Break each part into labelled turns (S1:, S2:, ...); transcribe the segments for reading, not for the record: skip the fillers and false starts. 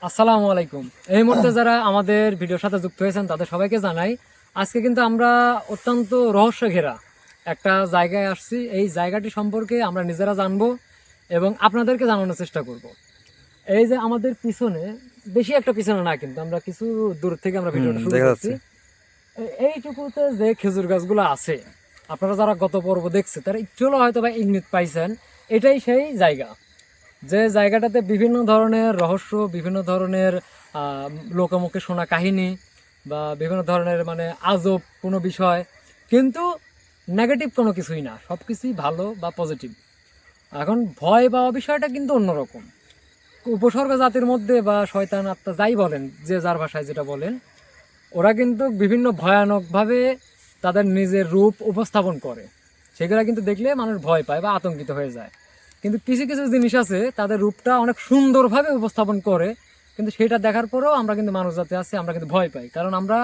S1: আসসালামু আলাইকুম। এই মুহূর্তে যারা আমাদের ভিডিওর সাথে যুক্ত হয়েছেন তাদের সবাইকে জানাই, আজকে কিন্তু আমরা অত্যন্ত রহস্য ঘেরা একটা জায়গায় আসছি। এই জায়গাটি সম্পর্কে আমরা নিজেরা জানবো এবং আপনাদেরকে জানানোর চেষ্টা করব। এই যে আমাদের পিছনে, বেশি একটা পিছনে না, কিন্তু আমরা কিছু দূর থেকে আমরা ভিডিওটা শুরু করছি। এইটুকুতে যে খেজুর গাছগুলো আছে, আপনারা যারা গত পর্ব দেখছে তারা একটু হলেও হয়তো বা ইঙ্গিত পাইছেন, এটাই সেই জায়গা। যে জায়গাটাতে বিভিন্ন ধরনের রহস্য, বিভিন্ন ধরনের লোকমুখে শোনা কাহিনী বা বিভিন্ন ধরনের মানে আজব কোনো বিষয়, কিন্তু নেগেটিভ কোনো কিছুই না, সব কিছুই ভালো বা পজিটিভ। এখন ভয় পাওয়া বিষয়টা কিন্তু অন্যরকম। উপসর্গ জাতির মধ্যে বা শয়তান আত্মা যাই বলেন, যে যার ভাষায় যেটা বলেন, ওরা কিন্তু বিভিন্ন ভয়ানকভাবে তাদের নিজের রূপ উপস্থাপন করে। সেগুলো কিন্তু দেখলে মানুষ ভয় পায় বা আতঙ্কিত হয়ে যায়। কিন্তু কিছু কিছু জিনিস আছে তাদের রূপটা অনেক সুন্দরভাবে উপস্থাপন করে, কিন্তু সেটা দেখার পরেও আমরা কিন্তু মানুষ জাতি আছে, আমরা কিন্তু ভয় পাই, কারণ আমরা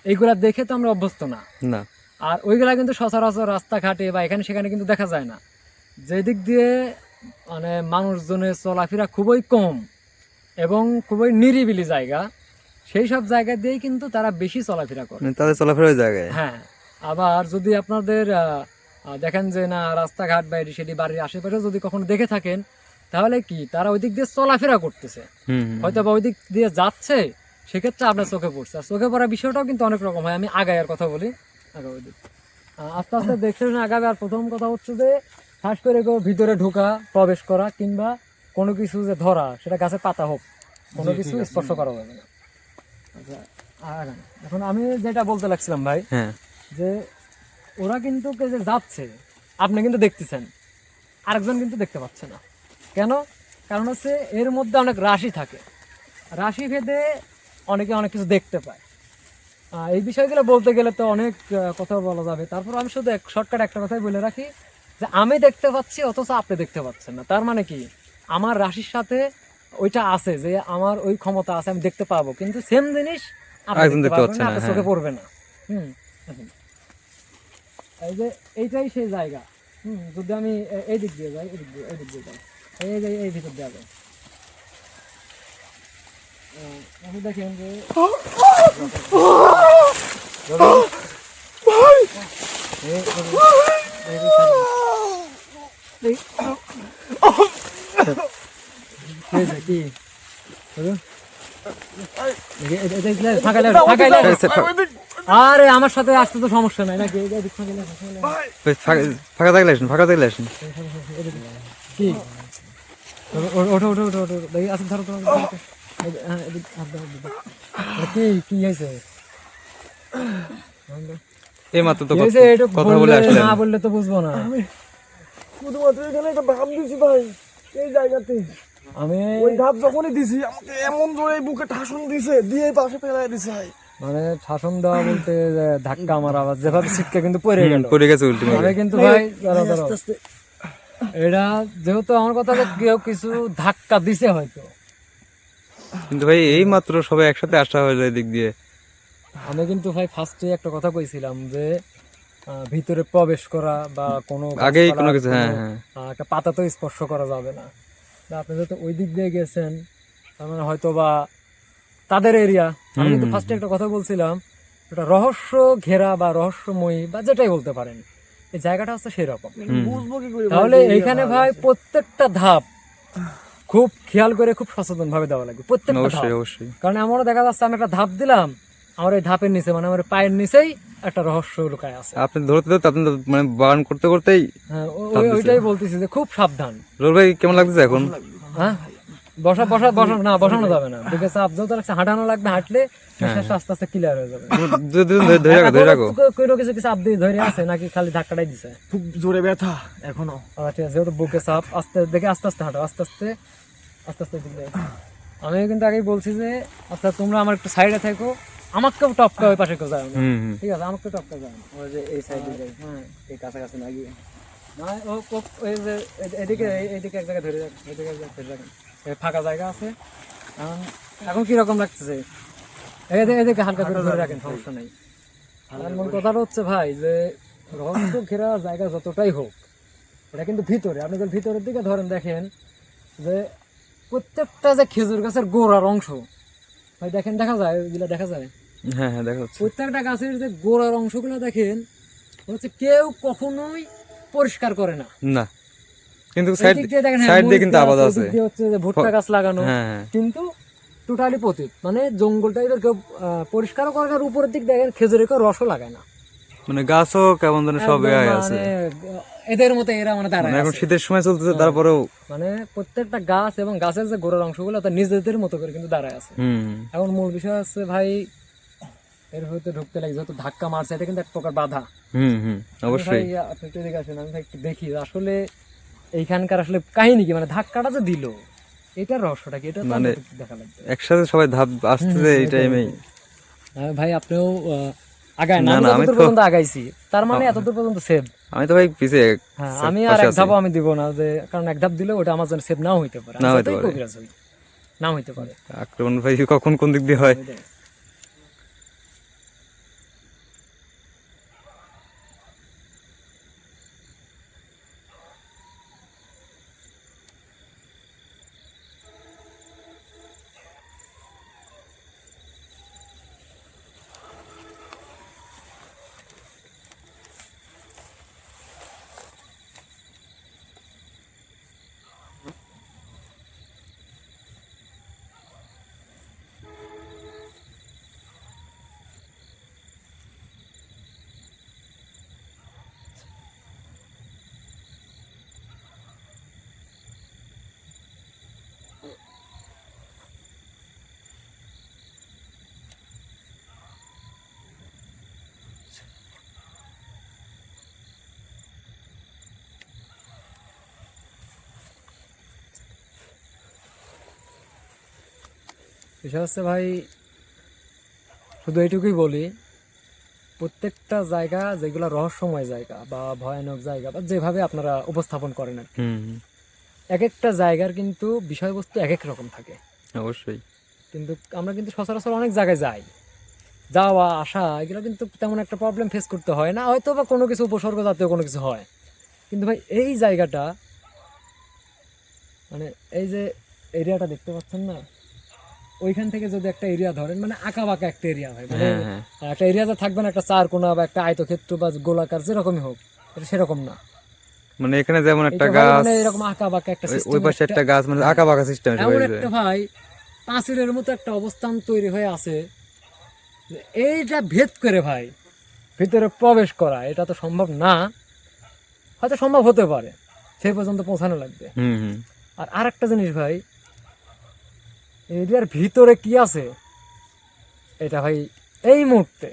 S1: এইগুলা দেখে তো আমরা অভ্যস্ত না। আর ওইগুলা কিন্তু সচরাচর রাস্তাঘাটে বা এখানে সেখানে কিন্তু দেখা যায় না। যেদিক দিয়ে মানে মানুষজনের চলাফেরা খুবই কম এবং খুবই নিরিবিলি জায়গা, সেই সব জায়গা দিয়েই কিন্তু তারা বেশি চলাফেরা করে,
S2: তাদের চলাফেরার জায়গায়।
S1: হ্যাঁ। আবার যদি আপনাদের দেখেন যে না, রাস্তাঘাট বা সেটি বাড়ির আশেপাশে যদি কখনো দেখে থাকেন, তাহলে কি তারা ওই দিক দিয়ে চলাফেরা করতেছে, হয়তো বা ওই দিক দিয়ে যাচ্ছে, সেক্ষেত্রে আপনার চোখে পড়ছে। আর চোখে পড়ার বিষয়টাও কিন্তু অনেক রকম হয়। আমি আগায়ার কথা বলি, ওই দিক আস্তে আস্তে দেখতে আগাবে। আর প্রথম কথা হচ্ছে যে খাস করে কেউ ভিতরে ঢোকা, প্রবেশ করা, কিংবা কোনো কিছু যে ধরা, সেটা গাছের পাতা হোক, কোনো কিছু স্পর্শ করা যাবে না। আচ্ছা, আর এখন আমি যেটা বলতে লাগছিলাম ভাই, যে ওরা কিন্তু যে যাচ্ছে, আপনি কিন্তু দেখতেছেন, আরেকজন কিন্তু দেখতে পাচ্ছে না। কেন? কারণ হচ্ছে এর মধ্যে অনেক রাশি থাকে, রাশি ভেদে অনেকে অনেক কিছু দেখতে পায়। এই বিষয়গুলো বলতে গেলে তো অনেক কথা বলা যাবে। তারপর আমি শুধু শর্টকাট একটা কথাই বলে রাখি, যে আমি দেখতে পাচ্ছি অথচ আপনি দেখতে পাচ্ছেন না, তার মানে কি আমার রাশির সাথে ওইটা আছে, যে আমার ওই ক্ষমতা আছে, আমি দেখতে পাবো, কিন্তু সেম জিনিস আপনি দেখতে পারবেন না, আপনার চোখে পড়বে না। এই যে এইটাই সেই জায়গা। যদি আমি এই দিক দিয়ে যাই, এই দিক দিয়ে যাই, এই যে এই ভিতর দিয়ে যাই, আপনি দেখেন যে কি আরে আমার সাথে আসতে তো সমস্যা নাই নাকি?
S2: ফাঁকা থাকলে আসেন।
S1: কি ওঠো ওঠো ওঠো ওঠো, দেখি আসুন, ধরো ধরো। কি কি হয়েছে?
S2: এই মাত্র তো কথা বলে আসলেন।
S1: না বললে তো বুঝবো না।
S3: শুধুমাত্র এখানে একটা ধাপ দিছি ভাই, এই জায়গাতে
S1: আমি
S3: ওই ধাপ যখনই দিছি আমাকে এমন জোরে বুকে ঠাসন দিছে, দিয়ে পাশে ফেলাই দিছে ভাই।
S1: মানে শাসন দেওয়া বলতে ধাক্কা মারা, আবার যেভাবে ছিটকে কিন্তু পড়ে
S2: গেছে উল্টে।
S1: আমি কিন্তু ভাই এটা যেহেতু আমার কথা, কেউ কিছু ধাক্কা দিছে হয়তো,
S2: কিন্তু ভাই এই মাত্র সবাই একসাথে আসা হয়ে যায় দিক দিয়ে।
S1: আমি কিন্তু ভাই ফার্স্টে একটা কথা কইছিলাম যে ভিতরে প্রবেশ করা বা কোনো
S2: আগেই কোনো কিছু
S1: একটা পাতা তো স্পর্শ করা যাবে না। আপনি যেহেতু ওই দিক দিয়ে গেছেন, তার মানে হয়তো বা তাদের এরিয়া। আমি কিন্তু ফার্স্টে একটা কথা বলছিলাম, এটা রহস্য ঘেরা বা রহস্যময়ী বা যেটাই বলতে পারেন, এই জায়গাটা হচ্ছে সেরকম।
S3: বুঝবো কি করে?
S1: তাহলে এইখানে ভাই প্রত্যেকটা ধাপ খুব খেয়াল করে, খুব সচেতন ভাবে দেওয়া লাগবে প্রত্যেকটা ধাপ। কারণ এমনও দেখা যাচ্ছে আমি একটা ধাপ দিলাম, আমার এই ধাপের নিচে মানে আমার পায়ের নিচেই একটা রহস্য লুকায় আছে।
S2: আপনি ধরতে আপনি মানে বারণ করতে করতেই,
S1: হ্যাঁ ওইটাই বলতেছি যে খুব সাবধান।
S2: রোল ভাই কেমন লাগতেছে এখন?
S1: হ্যাঁ, বসানো যাবে না, বুকে চাপ যেহেতু লাগছে, হাঁটানো লাগবে, হাঁটলে আস্তে আস্তে ক্লিয়ার হয়ে যাবে। কিছু চাপ দিয়ে ধরে আছে নাকি খালি ধাক্কাটাই দিছে?
S3: খুব জোরে ব্যথা এখনো।
S1: ঠিক আছে, যেহেতু বুকে চাপ, আস্তে দেখে আস্তে আস্তে হাঁটো, আস্তে আস্তে দিলে। আমি কিন্তু আগেই বলছি যে আচ্ছা তোমরা আমার একটু সাইডে থাকো, আমাকেও টপকা ওই পাশে কেউ যায় না, ঠিক আছে? আমাকে টপকা যায় না, ওই যে এই সাইডে যাই, হ্যাঁ এই কাছাকাছি না গিয়ে, না ওই যে এদিকে এইদিকে এক জায়গায় ধরে রাখেন, এদিকে এক জায়গায় ধরে রাখেন, ফাঁকা জায়গা আছে। এখন কিরকম লাগতেছে? এদিকে হালকা করে ধরে রাখেন, সমস্যা নেই। মূল কথাটা হচ্ছে ভাই যে রহস্য ঘেরা জায়গা যতটাই হোক, এটা কিন্তু ভিতরে, আপনি যদি ভিতরের দিকে ধরেন দেখেন যে প্রত্যেকটা যে খেজুর গাছের গোড়ার অংশ ভাই দেখেন, দেখা যায় ওইগুলা দেখা যায়,
S2: হ্যাঁ হ্যাঁ দেখা যাচ্ছে।
S1: প্রত্যেকটা গাছের যে গোড়ার অংশগুলো দেখেন হচ্ছে কেউ কখনোই পরিষ্কার করে না।
S2: না, কিন্তু
S1: এই
S2: সাইড
S1: দিক দিয়ে দেখেন, হ্যাঁ,
S2: সাইড দিয়ে
S1: মরিচ
S2: কিন্তু
S1: গাছ,
S2: আবাদ
S1: ওই
S2: আছে।
S1: দিক দিয়ে হচ্ছে যে ভুট্টা গাছ লাগানো,
S2: হ্যাঁ হ্যাঁ
S1: কিন্তু টোটালি পতিত, মানে জঙ্গল টাইপের। কেউ পরিষ্কারও করে না, আর উপরের দিক দেখেন খেজুরে কেউ রসও লাগায় না।
S2: মানে গাছও কেমন যেন সব
S1: একদম
S2: ইয়ে আছে।
S1: মানে এদের মতো এরা মানে দাঁড়ায়
S2: মানে এখন
S1: আছে।
S2: শীতের সময় চলতেছে তারপরেও।
S1: মানে প্রত্যেকটা গাছ এবং গাছের যে গোড়ার অংশগুলো তার নিজেদের মতো করে কিন্তু দাঁড়ায় আছে।
S2: হুম
S1: এখন মূল বিষয় হচ্ছে ভাই, এর হয়তো ঢুকতে লাগে যেহেতু ধাক্কা মারছে, এটা কিন্তু এক প্রকার বাধা।
S2: হুম অবশ্যই।
S1: ভাই আপনি একটু এদিকে আসেন, আমি ভাই একটু দেখি আসলে এইখানকার আসলে কাহিনী কি, মানে ধাক্কাটা যে দিল এটার রহস্যটা কি, এটা তো
S2: মানে
S1: আমাদের একটু দেখা লাগবে।
S2: একসাথে সবাই ধাপ আসতেছে এই টাইমেই।
S1: ভাই আপনিও আগায় না,
S2: না,
S1: আমি
S2: না, আমি
S1: যতদূর
S2: তো-
S1: পর্যন্ত আগাইছি তার মানে এতদূর পর্যন্ত সেভ।
S2: আমি তো ভাই পিছিয়ে
S1: হ্যাঁ, আমি আর
S2: পাশে
S1: এক
S2: আছি।
S1: ধাপও আমি দিব না, যে কারণ এক ধাপ দিলে ওটা আমার জন্য সেভ নাও হইতে পারে, আমি
S2: নাও হইতে
S1: যতই
S2: পারে।
S1: কবিরাজ হই, নাও হইতে পারে।
S2: আক্রমণ ভাই কখন কোন দিক দিয়ে হয়।
S1: বিষয় হচ্ছে ভাই, শুধু এইটুকুই বলি, প্রত্যেকটা জায়গা যেগুলো রহস্যময় জায়গা বা ভয়ানক জায়গা বা যেভাবে আপনারা উপস্থাপন করেন আর কি,
S2: হুম
S1: এক একটা জায়গার কিন্তু বিষয়বস্তু এক এক রকম থাকে।
S2: অবশ্যই।
S1: কিন্তু আমরা কিন্তু সচরাচর অনেক জায়গায় যাই, যাওয়া আসা এগুলো কিন্তু তেমন একটা প্রবলেম ফেস করতে হয় না, হয়তো বা কোনো কিছু উপসর্গ জাতীয় কোনো কিছু হয়। কিন্তু ভাই এই জায়গাটা, মানে এই যে এরিয়াটা দেখতে পাচ্ছেন না, ওইখান থেকে যদি একটা এরিয়া ধরেন, মানে আঁকা বাঁকা একটা এরিয়া হয়, মানে
S2: হ্যাঁ হ্যাঁ
S1: একটা এরিয়াতে থাকবে না একটা চার কোনা বা একটা আয়তক্ষেত্র বা গোলাকার যেরকমই হোক, এটা সেরকম না।
S2: মানে এখানে যেমন একটা
S1: এটা ভাই
S2: গাছ,
S1: মানে এরকম আঁকা বাঁকা একটা
S2: ওই পাশে
S1: সিস্টেম,
S2: একটা গাছ, মানে আঁকা বাঁকা সিস্টেম
S1: এমন একটা ভাই পাঁচিলের মতো একটা অবস্থান তৈরি হয়ে আছে যে এইটা ভেদ করে ভাই ভিতরে প্রবেশ করা এটা তো সম্ভব না, হয়তো সম্ভব হতে পারে, সেই পর্যন্ত পৌঁছানো লাগবে।
S2: হুম
S1: আর আরেকটা জিনিস ভাই, এরিয়ার ভিতরে কি আছে এটা ভাই এই মুহূর্তে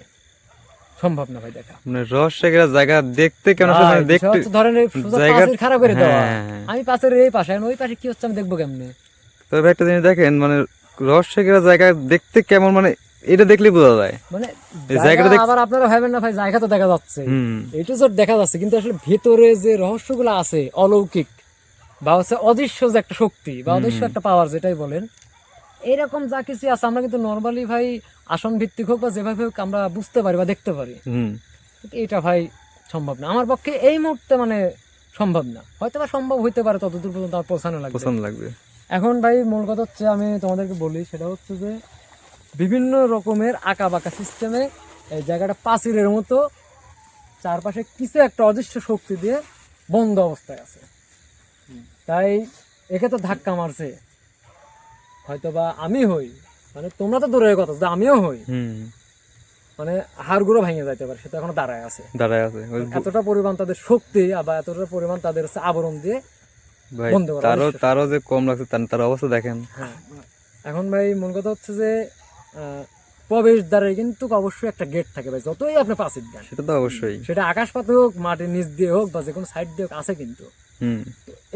S1: সম্ভব না ভাই দেখা।
S2: মানে রহস্যের জায়গা দেখতে কেমন আসলে,
S1: ভাই,
S2: মানে
S1: বিষয়
S2: দেখতে
S1: হচ্ছে ধরেন এই সোজা
S2: জায়গা।
S1: পাঁচিল খাড়া করে দেওয়া,
S2: হ্যাঁ
S1: আমি পাশের এই পাশে, আর ওই পাশে কি হচ্ছে আমি দেখবো কেমনে?
S2: তবে একটা জিনিস দেখেন, মানে রহস্যের জায়গা দেখতে কেমন, মানে এটা দেখলেই বোঝা যায়।
S1: মানে
S2: এই
S1: জায়গা
S2: জায়গাটা
S1: আবার আপনারা ভাবেন না ভাই জায়গা তো দেখা যাচ্ছে,
S2: হুম
S1: এইটু জোট দেখা যাচ্ছে, কিন্তু আসলে ভেতরে যে রহস্যগুলো আছে অলৌকিক বা হচ্ছে অদৃশ্য যে একটা শক্তি বা অদৃশ্য একটা পাওয়ার যেটাই বলেন, এইরকম যা কিছু আছে আমরা কিন্তু নর্মালি ভাই আসন ভিত্তিক হোক বা যেভাবে হোক আমরা বুঝতে পারি বা দেখতে পারি,
S2: হুম
S1: কিন্তু এটা ভাই সম্ভব না আমার পক্ষে এই মুহূর্তে, মানে সম্ভব না, হয়তো বা সম্ভব হইতে পারে, ততদূর পর্যন্ত আমার পৌঁছানো লাগবে।
S2: পছন্দ লাগবে।
S1: এখন ভাই মূল কথা হচ্ছে আমি তোমাদেরকে বলি, সেটা হচ্ছে যে বিভিন্ন রকমের আঁকা বাঁকা সিস্টেমে এই জায়গাটা পাঁচিলের মতো চারপাশে কিছু একটা অদৃশ্য শক্তি দিয়ে বন্ধ অবস্থায় আছে। তাই একে তো ধাক্কা মারছে, হয়তো বা আমি হই, মানে তোমরা তো দূরের কথা, যদি আমিও হই
S2: হুম
S1: মানে হাড়গুলো ভেঙে যাইতে পারে, সেটা এখনো দাঁড়ায় আছে।
S2: দাঁড়ায় আছে ওই
S1: এতটা পরিমাণ তাদের শক্তি আবার এতটা পরিমাণ তাদের হচ্ছে আবরণ দিয়ে
S2: ভাই,
S1: বন্ধ করা
S2: তারও
S1: অদৃশ্য।
S2: তারও যে কম লাগছে, তার অবস্থা দেখেন।
S1: হ্যাঁ, এখন ভাই মূল কথা হচ্ছে যে প্রবেশদ্বারে কিন্তু অবশ্যই একটা গেট থাকে ভাই, যতই আপনি পাঁচিল দেন,
S2: সেটা তো অবশ্যই।
S1: সেটা আকাশপাতে হোক মাটির নিচ দিয়ে হোক বা যে কোনো সাইড দিয়ে হোক আছে কিন্তু।
S2: হুম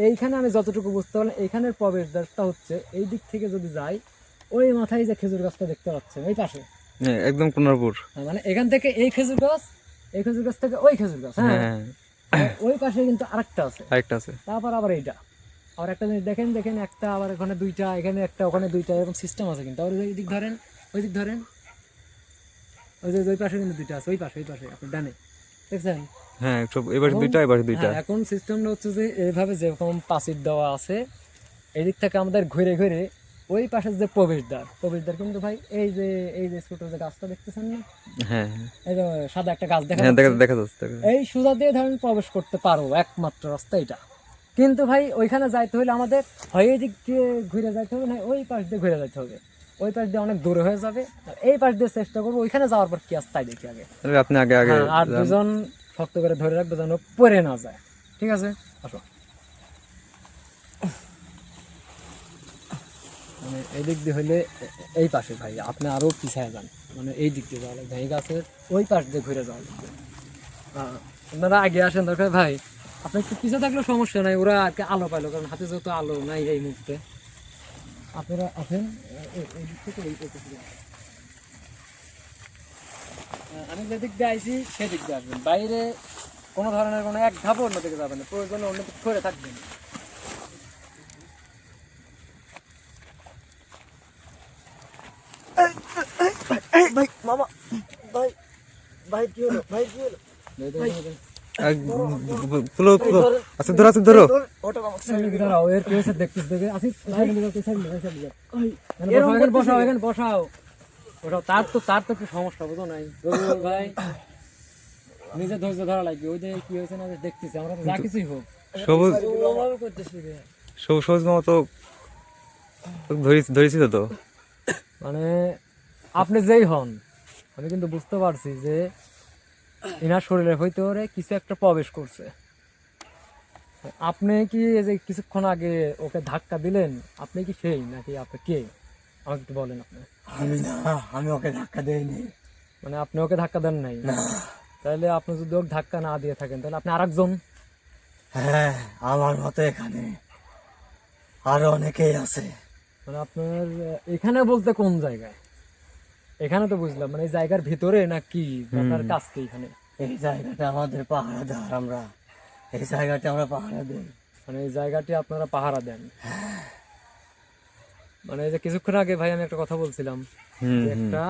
S1: এইখানে আমি যতটুকু বুঝতে পারলাম, এইখানের প্রবেশদ্বারটা হচ্ছে এই দিক থেকে যদি যাই, ওই মাথায় যে খেজুর গাছটা দেখতে পাচ্ছেন ওই পাশে,
S2: হ্যাঁ, একদম কোনারপুর।
S1: মানে এখান থেকে এই খেজুর গাছ, এই খেজুর গাছ থেকে ওই খেজুর গাছ, হ্যাঁ,
S2: হ্যাঁ
S1: আর ওই পাশে কিন্তু আরেকটা আছে,
S2: আরেকটা আছে।
S1: তারপর আবার এইটা, আবার একটা জিনিস দেখেন দেখেন একটা, আবার এখানে দুইটা, এখানে একটা, ওখানে দুইটা, এরকম সিস্টেম আছে কিন্তু। আবার ওই দিক ধরেন, ওই দিক ধরেন, ওই যে ওই পাশে কিন্তু দুইটা আছে, ওই পাশে আপনার ডানে দেখছেন।
S2: হ্যাঁ সব এবার দুইটা, এবার দুইটা।
S1: হ্যাঁ, এখন সিস্টেমটা হচ্ছে যে এইভাবে যেরকম পাঁচিল দেওয়া আছে এদিক থেকে আমাদের ঘুরে ঘুরে ওই পাশের যে প্রবেশদ্বার কিন্তু ভাই এই যে ছোট যে গাছটা দেখতেছেন না,
S2: হ্যাঁ হ্যাঁ
S1: এই যে সাদা একটা গাছ দেখা
S2: হ্যাঁ, দেখা
S1: যাচ্ছে,
S2: দেখা যাচ্ছে দেখা যাচ্ছে।
S1: এই সোজা দিয়ে ধরেন প্রবেশ করতে পারবো, একমাত্র রাস্তা এটা। কিন্তু ভাই ওইখানে যাইতে হলে আমাদের হয় এই দিক দিয়ে ঘুরে যাইতে হবে, না ওই পাশ দিয়ে ঘুরে যাইতে হবে। ওই পাশ দিয়ে অনেক দূরে হয়ে যাবে, আর এই পাশ দিয়ে চেষ্টা করবো, ওইখানে যাওয়ার পর কি আসে তাই দেখি আগে।
S2: তাহলে আপনি আগে আগে
S1: হ্যাঁ, আর
S2: যান।
S1: দুজন শক্ত করে ধরে রাখবে যেন পড়ে না যায়। ঠিক আছে, আসো। মানে এই দিক দিয়ে হইলে এই পাশে ভাই আপনি আরো পিছায় যান, মানে এই দিক দিয়ে যাওয়া লাগবে, এই গাছের ওই পাশ দিয়ে ঘুরে যাওয়া লাগবে। আপনারা আগে আসেন দরকার ভাই, আপনি একটু পিছিয়ে থাকলেও সমস্যা নাই, ওরা আর কি আলো পাইলো, কারণ হাতে যেহেতু আলো নাই এই মুহূর্তে। আপনারা আসেন এই দিক থেকে এই দিকে আসেন। আমি যেদিক দিয়ে আইছি সেদিক দিয়ে আসবেন, বাইরে কোনো ধরনের কোনো এক ধাপও অন্যদিকে যাবেন না, প্রয়োজনে অন্যদিকে করে থাকবেন।
S3: ভাই মামা, ভাই ভাই কি হলো, ভাই কি হলো?
S2: তুলো তুলো, আচ্ছা ধরো আচ্ছা ধরো।
S3: ওটা আমার
S1: সাইডে দাঁড়াও, এর কি হয়েছে দেখতেছি, দেখে আসি সাইডে দাঁড়াও, সাইডে দাঁড়াও, সাইডে দাঁড়াও। এখানে বসাও, এখানে বসাও, বসাও। তার তো একটু সমস্যা, বুঝো নাই রবিউল ভাই, নিজে ধৈর্য ধরা লাগবে। ওই যে কি হয়েছে না দেখতেছি, আমরা তো যা কিছুই হোক
S2: সবুজ
S1: করতেছি রে।
S2: সবুজ মামা তো ধরেছিল তো।
S1: মানে আপনি যেই হন, আমি কিন্তু বুঝতে পারছি যে এনার শরীরের ভিতরে কিছু একটা প্রবেশ করছে। আপনি কি এই যে কিছুক্ষণ আগে ওকে ধাক্কা দিলেন, আপনি কি সেই নাকি আপনি কে আমাকে একটু বলেন। আপনি
S3: আমি না, আমি ওকে ধাক্কা দেইনি।
S1: মানে আপনি ওকে ধাক্কা দেন নাই?
S3: না।
S1: তাহলে আপনি যদি ওকে ধাক্কা না দিয়ে থাকেন তাহলে আপনি আরেকজন।
S3: হ্যাঁ, আমার মতো এখানে আরো অনেকেই আছে।
S1: মানে আপনার এখানে বলতে কোন জায়গায়? এখানে তো বুঝলাম, মানে এই জায়গার ভিতরে না কি আপনার কাছকে? এখানে
S3: এই জায়গাটা আমাদের পাহারাদার, আমরা এই জায়গাটা আমরা পাহারা দিই।
S1: মানে এই জায়গাটি আপনারা পাহারা দেন। মানে এই যে কিছুক্ষণ আগে ভাই আমি একটা কথা বলছিলাম, যে একটা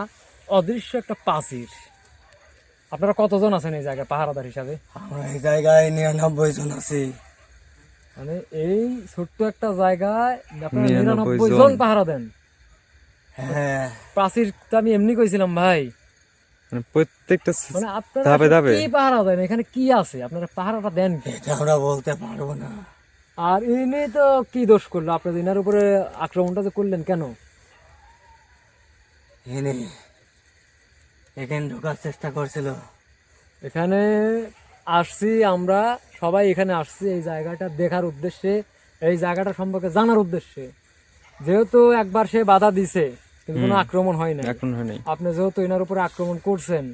S1: অদৃশ্য একটা প্রাচীর। আপনারা কতজন আছেন এই জায়গায় পাহারাদার হিসাবে?
S3: আমরা এই জায়গায় 99 জন আছি।
S1: মানে এই ছোট্ট একটা জায়গায় আপনারা
S2: 99
S1: 99 জন পাহারা দেন?
S3: হ্যাঁ,
S1: প্রাচীরটা আমি এমনি কইছিলাম ভাই,
S2: মানে প্রত্যেকটা
S1: মানে আপনারা
S2: ধাপে ধাপে
S1: কি পাহারা দেন? এখানে কি আছে আপনারা পাহারাটা দেন কি?
S3: এটা আমরা বলতে পারবো না।
S1: আর ইনি তো কি দোষ করলো আপনাদের, ইনার উপরে আক্রমণটা যে করলেন কেন?
S3: এনে এখানে ঢোকার চেষ্টা করছিল।
S1: এখানে আসছি আমরা সবাই, এখানে আসছি এই জায়গাটা দেখার উদ্দেশ্যে, এই জায়গাটা সম্পর্কে জানার উদ্দেশ্যে। যেহেতু একবার সে বাধা দিছে কিন্তু কোনো আক্রমণ হয় না,
S2: এখন হয় নাই।
S1: আপনি যেহেতু এনার উপরে আক্রমণ করছেন,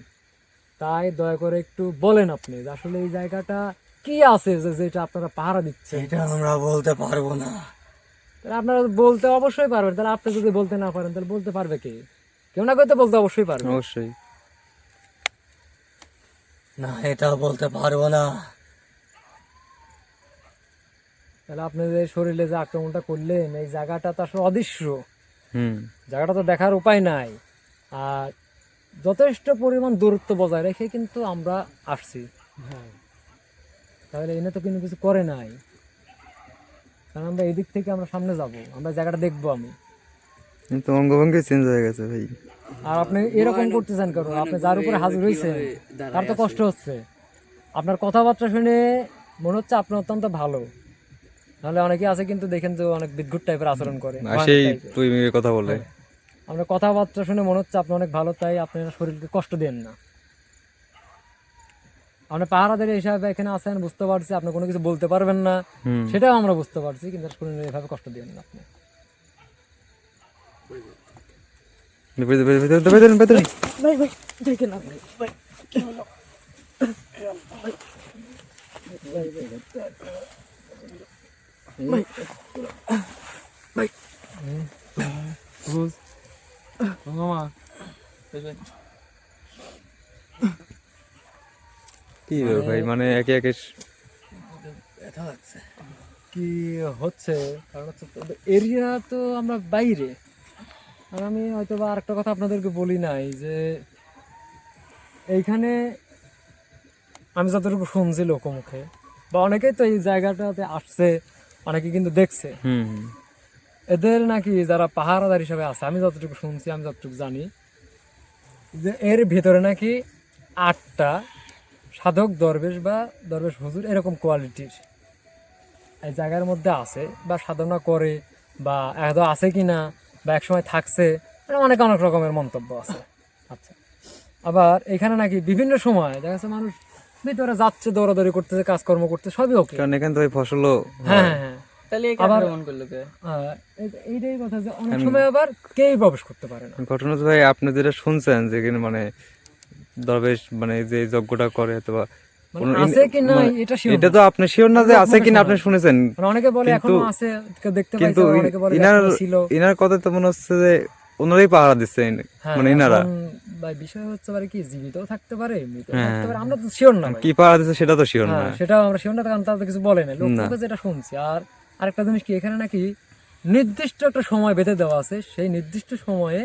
S1: তাই দয়া করে একটু বলেন আপনি যে আসলে এই জায়গাটা কি আছে যে যেটা আপনারা পাহারা দিচ্ছেন।
S3: এটা আমরা বলতে পারবো না।
S1: তাহলে আপনারা বলতে অবশ্যই পারবেন, তাহলে আপনি যদি বলতে না পারেন তাহলে বলতে পারবে কে? কেউ না কেউ তো বলতে অবশ্যই পারবে।
S2: অবশ্যই
S3: না, এটা বলতে পারবো না।
S1: তাহলে আপনি যে শরীরে যে আক্রমণটা করলেন, এই জায়গাটা তো আসলে অদৃশ্য,
S2: হুম
S1: জায়গাটা তো দেখার উপায় নাই। আর যথেষ্ট পরিমাণ দূরত্ব বজায় রেখে কিন্তু আমরা আসছি। তাহলে এনে তো কিন্তু কিছু করে নাই, কারণ আমরা এদিক থেকে আমরা সামনে যাব, আমরা জায়গাটা দেখবো। আমি
S2: কিন্তু অঙ্গভঙ্গি চেঞ্জ হয়ে গেছে ভাই।
S1: আর আপনি এরকম করতেছেন কেন? আপনি যার উপরে হাজির হয়েছেন তার তো কষ্ট হচ্ছে। আপনার কথাবার্তা শুনে মনে হচ্ছে আপনি অত্যন্ত ভালো, নাহলে অনেকে আছে কিন্তু দেখেন যে অনেক বিদ্ঘুট টাইপের আচরণ করে,
S2: আর সেই তুই মেয়ের কথা বলে।
S1: আপনার কথাবার্তা শুনে মনে হচ্ছে আপনি অনেক ভালো, তাই আপনার শরীরকে কষ্ট দেন না। আপনি পাহারাদের হিসাবে এখানে আছেন বুঝতে পারছি, আপনি কোনো কিছু বলতে পারবেন না সেটাও আমরা বুঝতে পারছি, কিন্তু শরীরে এভাবে কষ্ট দেন না আপনি।
S3: ভাই ভাই দেখে না ভাই, কি হলো? ভাই ভাই
S2: কি ব্যাপার ভাই, মানে একে একে
S3: ব্যথা লাগছে।
S1: কি হচ্ছে কারণ হচ্ছে এরিয়া তো আমরা বাইরে। আর আমি হয়তো বা আরেকটা কথা আপনাদেরকে বলি নাই, যে এইখানে আমি যতটুকু শুনছি লোকমুখে, বা অনেকেই তো এই জায়গাটাতে আসছে, অনেকে কিন্তু দেখছে,
S2: হুম
S1: এদের নাকি যারা পাহারাদার হিসেবে আছে, আমি যতটুকু শুনছি, আমি যতটুকু জানি, যে এর ভিতরে নাকি 8টা সাধক দরবেশ বা দরবেশ হুজুর এরকম কোয়ালিটির এই জায়গার মধ্যে আছে, বা সাধনা করে, বা একদম আছে কিনা, বা একসময় থাকছে, মানে অনেক অনেক রকমের মন্তব্য আছে। আচ্ছা, আবার এখানে নাকি বিভিন্ন সময় দেখা যাচ্ছে মানুষ ভিতরে যাচ্ছে, দৌড়াদৌড়ি করতেছে, কাজকর্ম করতে, সবই ওকে।
S2: কারণ এখানে তো ওই ফসলও
S1: হ্যাঁ হ্যাঁ হ্যাঁ।
S4: তাহলে এই
S1: আবার-
S4: কাজ করলো কে?
S1: এইটাই কথা যে অনেক সময় আবার কেউই প্রবেশ করতে পারে না।
S2: ঘটনা তো ভাই আপনি যেটা শুনছেন যে এখানে মানে দরবেশ মানে যে যজ্ঞটা করে অথবা
S1: মানে
S2: কোনো
S1: আছে কি না
S2: মানে
S1: এটা শিওর
S2: এটা তো আপনি শিওর না যে আছে কিনা আপনি শুনেছেন,
S1: অনেকে বলে
S2: কিন্তু-
S1: এখনো আছে, কেউ দেখতে পাইছে,
S2: কিন্তু
S1: আবার অনেকে বলে যে
S2: ইনার
S1: এখনো ছিল।
S2: ইনার কথা তো মনে হচ্ছে যে ওনারাই পাহারা দিচ্ছে
S1: হ্যাঁ,
S2: মানে ইনারা
S1: এখন ভাই বিষয় হচ্ছে পারে কি, জীবিতও থাকতে পারে, মৃতও
S2: হ্যাঁ।
S1: থাকতে পারে, আমরা তো শিওর না ভাই।
S2: কি পাহারা দিচ্ছে সেটা তো শিওর না।
S1: হ্যাঁ, সেটাও আমরা শিওর না, কারণ তারা তো কিছু বলে না, লোক
S2: না।
S1: মুখে যেটা শুনছি। আর আরেকটা জিনিস কি, এখানে নাকি নির্দিষ্ট একটা সময় বেঁধে দেওয়া আছে, সেই নির্দিষ্ট সময়ে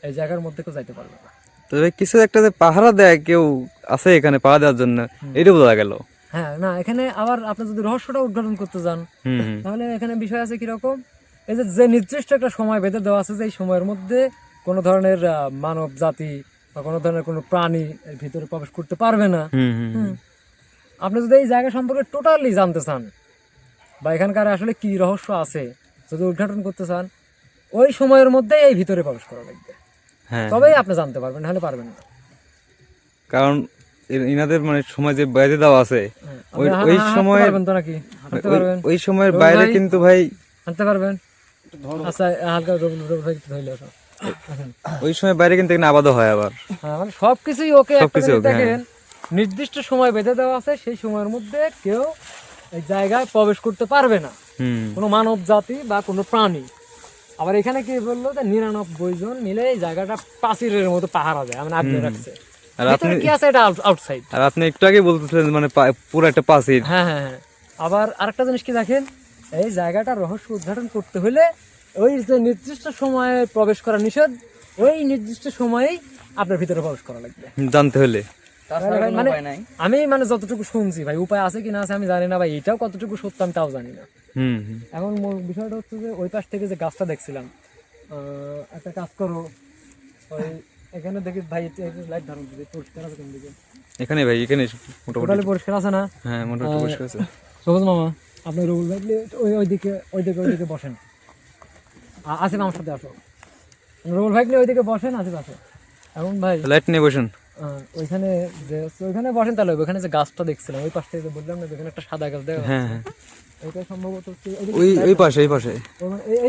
S1: এই জায়গার মধ্যে কেউ যাইতে পারবে না।
S2: তবে কিছু একটা যে পাহারা দেয় কেউ আছে এখানে পাহারা দেওয়ার জন্য, এটা বোঝা গেল।
S1: হ্যাঁ, না এখানে আবার আপনি যদি রহস্যটা উদ্ঘাটন করতে যান,
S2: হুম হুম।
S1: তাহলে এখানে বিষয় আছে কিরকম, এই যে যে নির্দিষ্ট একটা সময় বেঁধে দেওয়া আছে, যে এই সময়ের মধ্যে কোনো ধরনের মানব জাতি বা কোনো ধরনের কোনো প্রাণী এর ভিতরে প্রবেশ করতে পারবে না।
S2: হুম হুম হুম।
S1: আপনি যদি এই জায়গা সম্পর্কে টোটালি জানতে চান, বা এখানকার আসলে কি রহস্য আছে যদি উদ্ঘাটন করতে চান, ওই সময়ের মধ্যে এই ভিতরে প্রবেশ করা লাগবে,
S2: হ্যাঁ,
S1: তবেই আপনি জানতে পারবেন, নাহলে পারবেন না।
S2: কারণ ইনাদের মানে সময় যে বেঁধে দেওয়া আছে
S1: হ্যাঁ,
S2: ওই
S1: আপনি
S2: ওই
S1: হাঁটতে
S2: সময়
S1: পারবেন তো নাকি? হাঁটতে পারবেন?
S2: ওই সময়ের
S1: রবি
S2: বাইরে
S1: ভাই?
S2: কিন্তু ভাই
S1: হাঁটতে পারবেন? আচ্ছা, হালকা রবুল ভাই একটু ধরে আসো।
S2: ওই সময় বাইরে কিন্তু এখানে আবাদও হয় আবার।
S1: হ্যাঁ, মানে সবকিছুই ওকে। একটা
S2: সবকিছু
S1: জিনিস
S2: ওকে, হ্যাঁ।
S1: দেখেন, নির্দিষ্ট সময় বেঁধে দেওয়া আছে, সেই সময়ের মধ্যে কেউ এই জায়গায় প্রবেশ করতে পারবে না,
S2: হুম।
S1: কোনো মানব জাতি বা কোনো প্রাণী। আবার এখানে কি বললো যে 99 জন মিলে এই জায়গাটা প্রাচীরের মতো পাহারা দেয়, মানে আগলে রাখছে।
S2: আর
S1: ভিতরে
S2: আপনি
S1: কি আছে এটা আউটসাইড।
S2: আর আপনি একটু আগে বলতেছিলেন মানে পুরো একটা প্রাচীর।
S1: হ্যাঁ হ্যাঁ হ্যাঁ। আবার আরেকটা জিনিস কি দেখেন, এই জায়গাটা রহস্য উদ্ঘাটন করতে হলে ওই যে নির্দিষ্ট সময়ে প্রবেশ করা নিষেধ, ওই নির্দিষ্ট সময়েই আপনার ভিতরে প্রবেশ করা লাগবে।
S2: জানতে হলে
S4: তাছাড়া কোনো
S1: মানে
S4: উপায় নাই।
S1: আমি মানে যতটুকু শুনছি ভাই, উপায় আছে কি না আছে আমি জানি না ভাই, এটাও কতটুকু সত্য আমি তাও জানি না।
S2: হুম হুম।
S1: এখন মূল বিষয়টা হচ্ছে যে ওই পাশ থেকে যে গাছটা দেখছিলাম, একটা কাজ করো, ওই এখানে দেখি ভাই লাইট ধারণ দিতে পরিষ্কার আছে কোন দিকে?
S2: এখানে ভাই এখানে মোটামুটি
S1: টোটালি পরিষ্কার আছে না?
S2: হ্যাঁ মোটামুটি পরিষ্কার আছে।
S1: সবুজ মামা, আপনি রুবুল ভাই ওইদিকে বসেন। আসিফ আমার সাথে আসো, রুবুল ভাই ওইদিকে বসেন, আসিফ আসো। এখন ভাই
S2: লাইট নিয়ে বসেন।
S1: ওইখানে যে ওইখানে বসেন, তাহলে ওইখানে যে গাছটা দেখছিলাম ওই পাশ থেকে যে বললাম না, ওইখানে একটা সাদা গাছ দেখা
S2: হ্যাঁ
S1: যাচ্ছে।
S2: হ্যাঁ,
S1: এটা সম্ভবত হচ্ছে
S2: ওই ওই পাশে এই পাশে।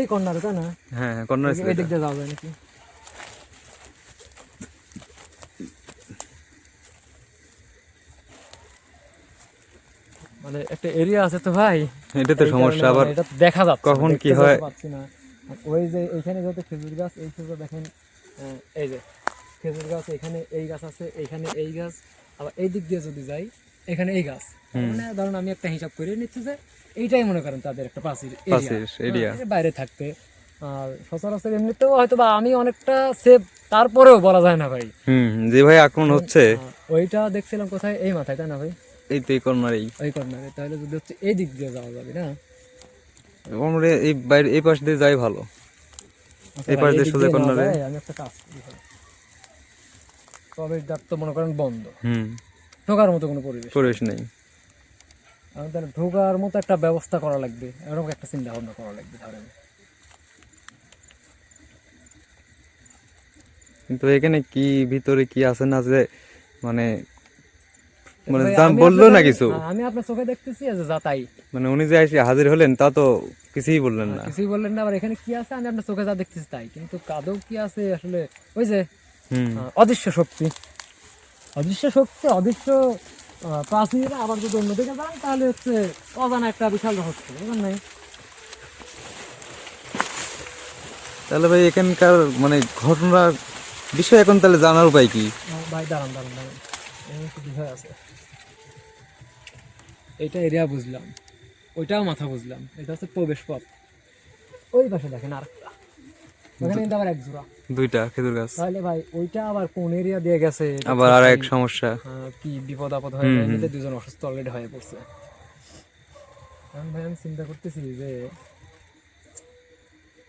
S1: এই কর্নারে, তাই না?
S2: হ্যাঁ হ্যাঁ, কর্নার
S1: এই দিক দিয়ে যাওয়া যায় নাকি? মানে একটা এরিয়া আছে তো ভাই,
S2: এটা তো
S1: এই
S2: সমস্যা।
S1: কারণে
S2: আবার
S1: মানে এটা তো দেখা যাচ্ছে না,
S2: কখন
S1: দেখতে
S2: কি হয়?
S1: যেতে পারছি না। আর ওই যে এইখানে যত খেজুর গাছ, এই খেজুর দেখেন, এই যে খেজুর গাছ, এখানে এই গাছ আছে, এখানে এই গাছ, আবার এই দিক দিয়ে যদি যাই এখানে এই গাছ। মানে ধরুন আমি একটা হিসাব করে নিচ্ছি যে এইটাই মনে করেন তাদের একটা প্রাচীর
S2: প্রাচীর area।
S1: বাইরে থাকতে। আর সচরাচর এমনিতেও হয়তো বা আমি অনেকটা সেফ, তারপরেও বলা যায় না ভাই।
S2: হুম, যে ভাই আক্রমণ হচ্ছে
S1: ওইটা দেখছিলাম কোথায়, এই মাথায়, তাই না ভাই?
S2: এই তো এই কর্নারেই।
S1: ওই কর্নারে, তাহলে যদি হচ্ছে এই দিক দিয়ে যাওয়া যাবে না?
S2: কর্নারে এই বাইরে এই পাশ দিয়ে যাই ভালো।
S1: আচ্ছা
S2: এই
S1: ভাই,
S2: পাশ
S1: এই
S2: দিয়ে
S1: দিক
S2: সোজা
S1: দিয়ে নেওয়া
S2: কর্নারে।
S1: যায়, আমি একটা কাজ করি ভাই। প্রবেশ দ্বার তো মনে করেন বন্ধ,
S2: হুম,
S1: ঢোকার মতো কোনো পরিবেশ নেই।
S2: পরিবেশ নেই।
S1: আমি তাহলে ঢোকার মতো একটা ব্যবস্থা করা লাগবে, এরকম একটা চিন্তা ভাবনা করা লাগবে ধরেন।
S2: কিন্তু এখানে কি ভিতরে কি আছে না আছে মানে মানে
S1: ভাই,
S2: জান
S1: আমি
S2: বললো না
S1: আপনাদের-
S2: কিছু।
S1: আমি আপনার চোখে দেখতেছি যে যাতাই,
S2: মানে উনি যে এসে হাজির হলেন তা তো কিছুই বললেন না।
S1: কিছুই বললেন না। আবার এখানে কি আছে আমি আপনার চোখে যা দেখতেছি তাই, কিন্তু কাদও কি আছে আসলে, ওই যে
S2: হুম,
S1: অদৃশ্য শক্তি, অদৃশ্য শক্তি, অদৃশ্য প্রাচীর। আবার যদি অন্যদিকে যান তাহলে হচ্ছে অজানা একটা বিশাল রহস্য, বুঝলেন নাই?
S2: তাহলে ভাই এখানকার মানে ঘটনার বিষয় এখন তাহলে জানার উপায় কি?
S1: ভাই দাঁড়ান দাঁড়ান দাঁড়ান, এমন একটা বিষয় আছে। এইটা এরিয়া বুঝলাম, ওইটাও মাথা বুঝলাম, এটা হচ্ছে প্রবেশ পথ। ওই পাশে দেখেন আরেকটা, ওখানে কিন্তু আবার এক জোড়া।
S2: দুইটা খেজুর গাছ।
S1: তাহলে ভাই ওইটা আবার কোন এরিয়া দিয়ে গেছে, এটা
S2: আবার
S1: তো
S2: আর
S1: ভাই,
S2: এক সমস্যা।
S1: কি বিপদ আপদ হয়ে যায়, এমনিতে দুজন অসুস্থ অলরেডি হয়ে পড়ছে। এখন ভাই আমি চিন্তা করতেছি যে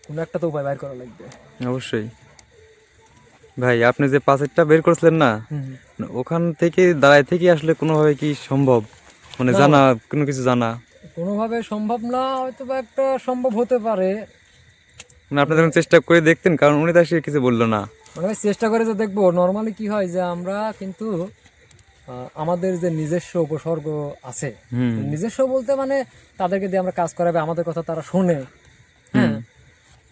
S1: কোনো একটা তো উপায় বাইর করা লাগবে।
S2: অবশ্যই ভাই, আপনি যে পাঁচেরটা বের করছিলেন না, ওখান থেকে দাঁড়ায় থেকে আসলে কোনোভাবে কি সম্ভব, মানে
S1: না।
S2: জানা কোনো কিছু জানা,
S1: কোনোভাবে সম্ভব না, হয়তো বা একটা সম্ভব হতে পারে।
S2: মানে আপনি যখন চেষ্টা করে দেখতেন, কারণ উনি তো সে কিছু বললো না।
S1: মানে ভাই চেষ্টা করে যে দেখবো। নর্মালি কি হয় যে আমরা কিন্তু আমাদের যে নিজস্ব উপসর্গ আছে,
S2: হুম
S1: নিজস্ব বলতে মানে তাদেরকে দিয়ে আমরা কাজ করাবে, আমাদের কথা তারা শোনে, হ্যাঁ,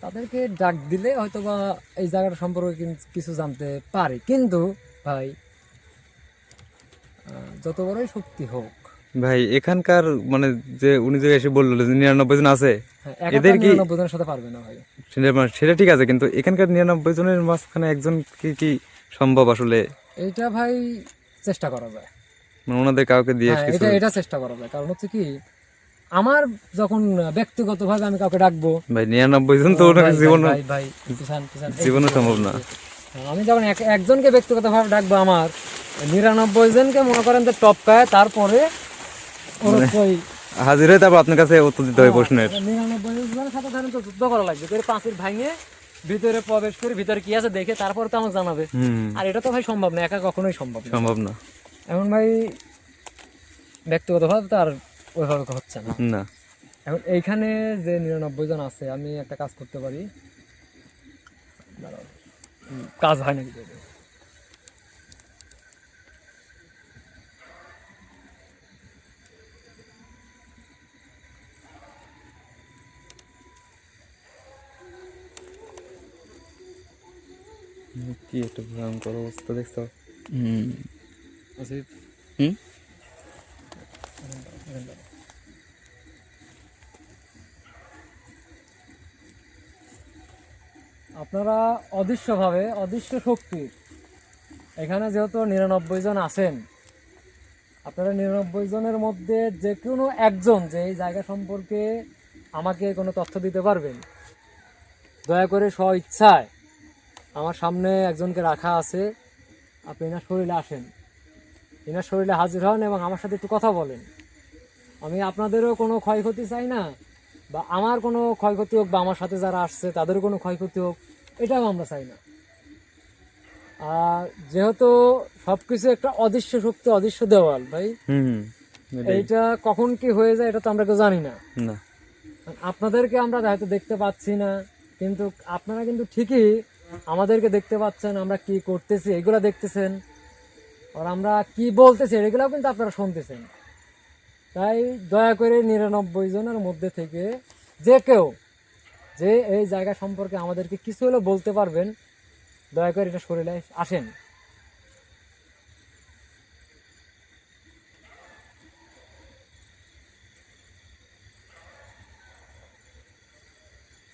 S1: তাদেরকে ডাক দিলে হয়তো বা এই জায়গাটা সম্পর্কে কিছু জানতে পারি। কিন্তু ভাই যত বড়ই শক্তি হোক,
S2: ভাই এখানকার মানে যে উনি যে এসে বললো যে 99 জন আছে,
S1: হ্যাঁ,
S2: এদের
S1: একাত্তর
S2: কি
S1: 99 জনের সাথে পারবে না ভাই।
S2: সেটা ঠিক আছে, কিন্তু এখানকার 99 জনের মাঝখানে একজন কি কি সম্ভব আসলে,
S1: এইটা ভাই চেষ্টা করা যায়।
S2: মানে ওনাদের কাউকে দিয়ে
S1: হ্যাঁ,
S2: কিছু?
S1: এটা চেষ্টা করা যায়। কারণ হচ্ছে কি, আমার যখন ব্যক্তিগতভাবে আমি কাউকে ডাকবো,
S2: ভাই 99 জন তো ওনার
S1: ভাই
S2: জীবন
S1: ভাই ভাই পিছান পিছান, এই
S2: জীবনও সম্ভব না।
S1: আমি যখন একজনকে ব্যক্তিগতভাবে ডাকবো, আমার 99 জনকে মনে করেন যে টপকায়, তারপরে ওই
S2: হাজির হয়ে তারপর আপনার কাছে উত্তর দিতে হবে প্রশ্নের।
S1: 99 জনের সাথে ধরেন তো যুদ্ধ করা লাগবে, তোর পাঁচিল ভাঙে ভিতরে প্রবেশ করে ভিতরে কি আছে দেখে তারপরে তো আমাকে জানাবে। আর এটা তো ভাই সম্ভব না, একা কখনোই সম্ভব না।
S2: সম্ভব না।
S1: এখন ভাই ব্যক্তিগতভাবে তো আর ওইভাবে হচ্ছে না।
S2: না
S1: এখন এইখানে যে 99 জন আছে, আমি একটা কাজ করতে পারি। দাঁড়াও, কাজ হয় নাকি দেখি।
S2: কি একটা ভয়ঙ্কর অবস্থা দেখছো।
S1: আসিফ,
S2: হুম
S1: আপনারা অদৃশ্যভাবে, অদৃশ্য শক্তির এখানে যেহেতু 99 জন আছেন, আপনারা 99 জনের মধ্যে যে কোনো একজন যে এই জায়গা সম্পর্কে আমাকে কোনো তথ্য দিতে পারবেন, দয়া করে স্ব ইচ্ছায় আমার সামনে একজনকে রাখা আছে, আপনি এনার শরীরে আসেন, এনার শরীরে হাজির হন এবং আমার সাথে একটু কথা বলেন। আমি আপনাদেরও কোনো ক্ষয়ক্ষতি চাই না, বা আমার কোনো ক্ষয়ক্ষতি হোক, বা আমার সাথে যারা আসছে তাদেরও কোনো ক্ষয়ক্ষতি হোক, এটাও আমরা চাই না। আর যেহেতু সবকিছু একটা অদৃশ্য শক্তি, অদৃশ্য দেওয়াল ভাই,
S2: হুম
S1: এইটা কখন কি হয়ে যায় এটা তো আমরা কেউ জানি না।
S2: না
S1: আপনাদেরকে আমরা হয়তো দেখতে পাচ্ছি না, কিন্তু আপনারা কিন্তু ঠিকই আমাদেরকে দেখতে পাচ্ছেন, আমরা কি করতেছি এগুলা দেখতেছেন, আর আমরা কি বলতেছি এগুলাও কিন্তু আপনারা শুনতেছেন। তাই দয়া করে 99 জনের মধ্যে থেকে যে কেউ যে এই জায়গা সম্পর্কে আমাদেরকে কিছু হলেও বলতে পারবেন, দয়া করে এটা শরীরে আসেন।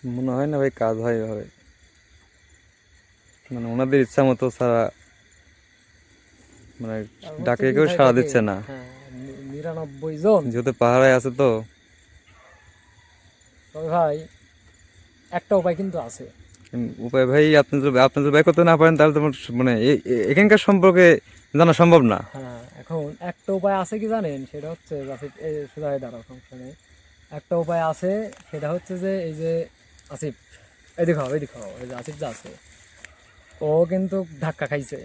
S2: মনে হয় না ভাই কাজ হয় এভাবে, মানে ওনাদের ইচ্ছা মতো ছাড়া, মানে ডাকে কেউ সাড়া দিচ্ছে না,
S1: হ্যাঁ, 99 জন।
S2: যেহেতু পাহাড়ে আছে তো।
S1: তবে ভাই একটা উপায় কিন্তু আছে।
S2: উপায় ভাই, আপনি যদি ব্যয় করতে না পারেন তাহলে তোমার মানে এখানকার সম্পর্কে জানা সম্ভব না।
S1: হ্যাঁ, এখন একটা উপায় আছে কি জানেন, সেটা হচ্ছে আসিফ, এই সোজা হয়ে দাঁড়াও, সমস্যা নেই। একটা উপায় আছে, সেটা হচ্ছে যে এই যে আসিফ, এদিকে হও, এদিকে হও, এই যে আসিফ যা আছে, ও কিন্তু ধাক্কা খাইছে,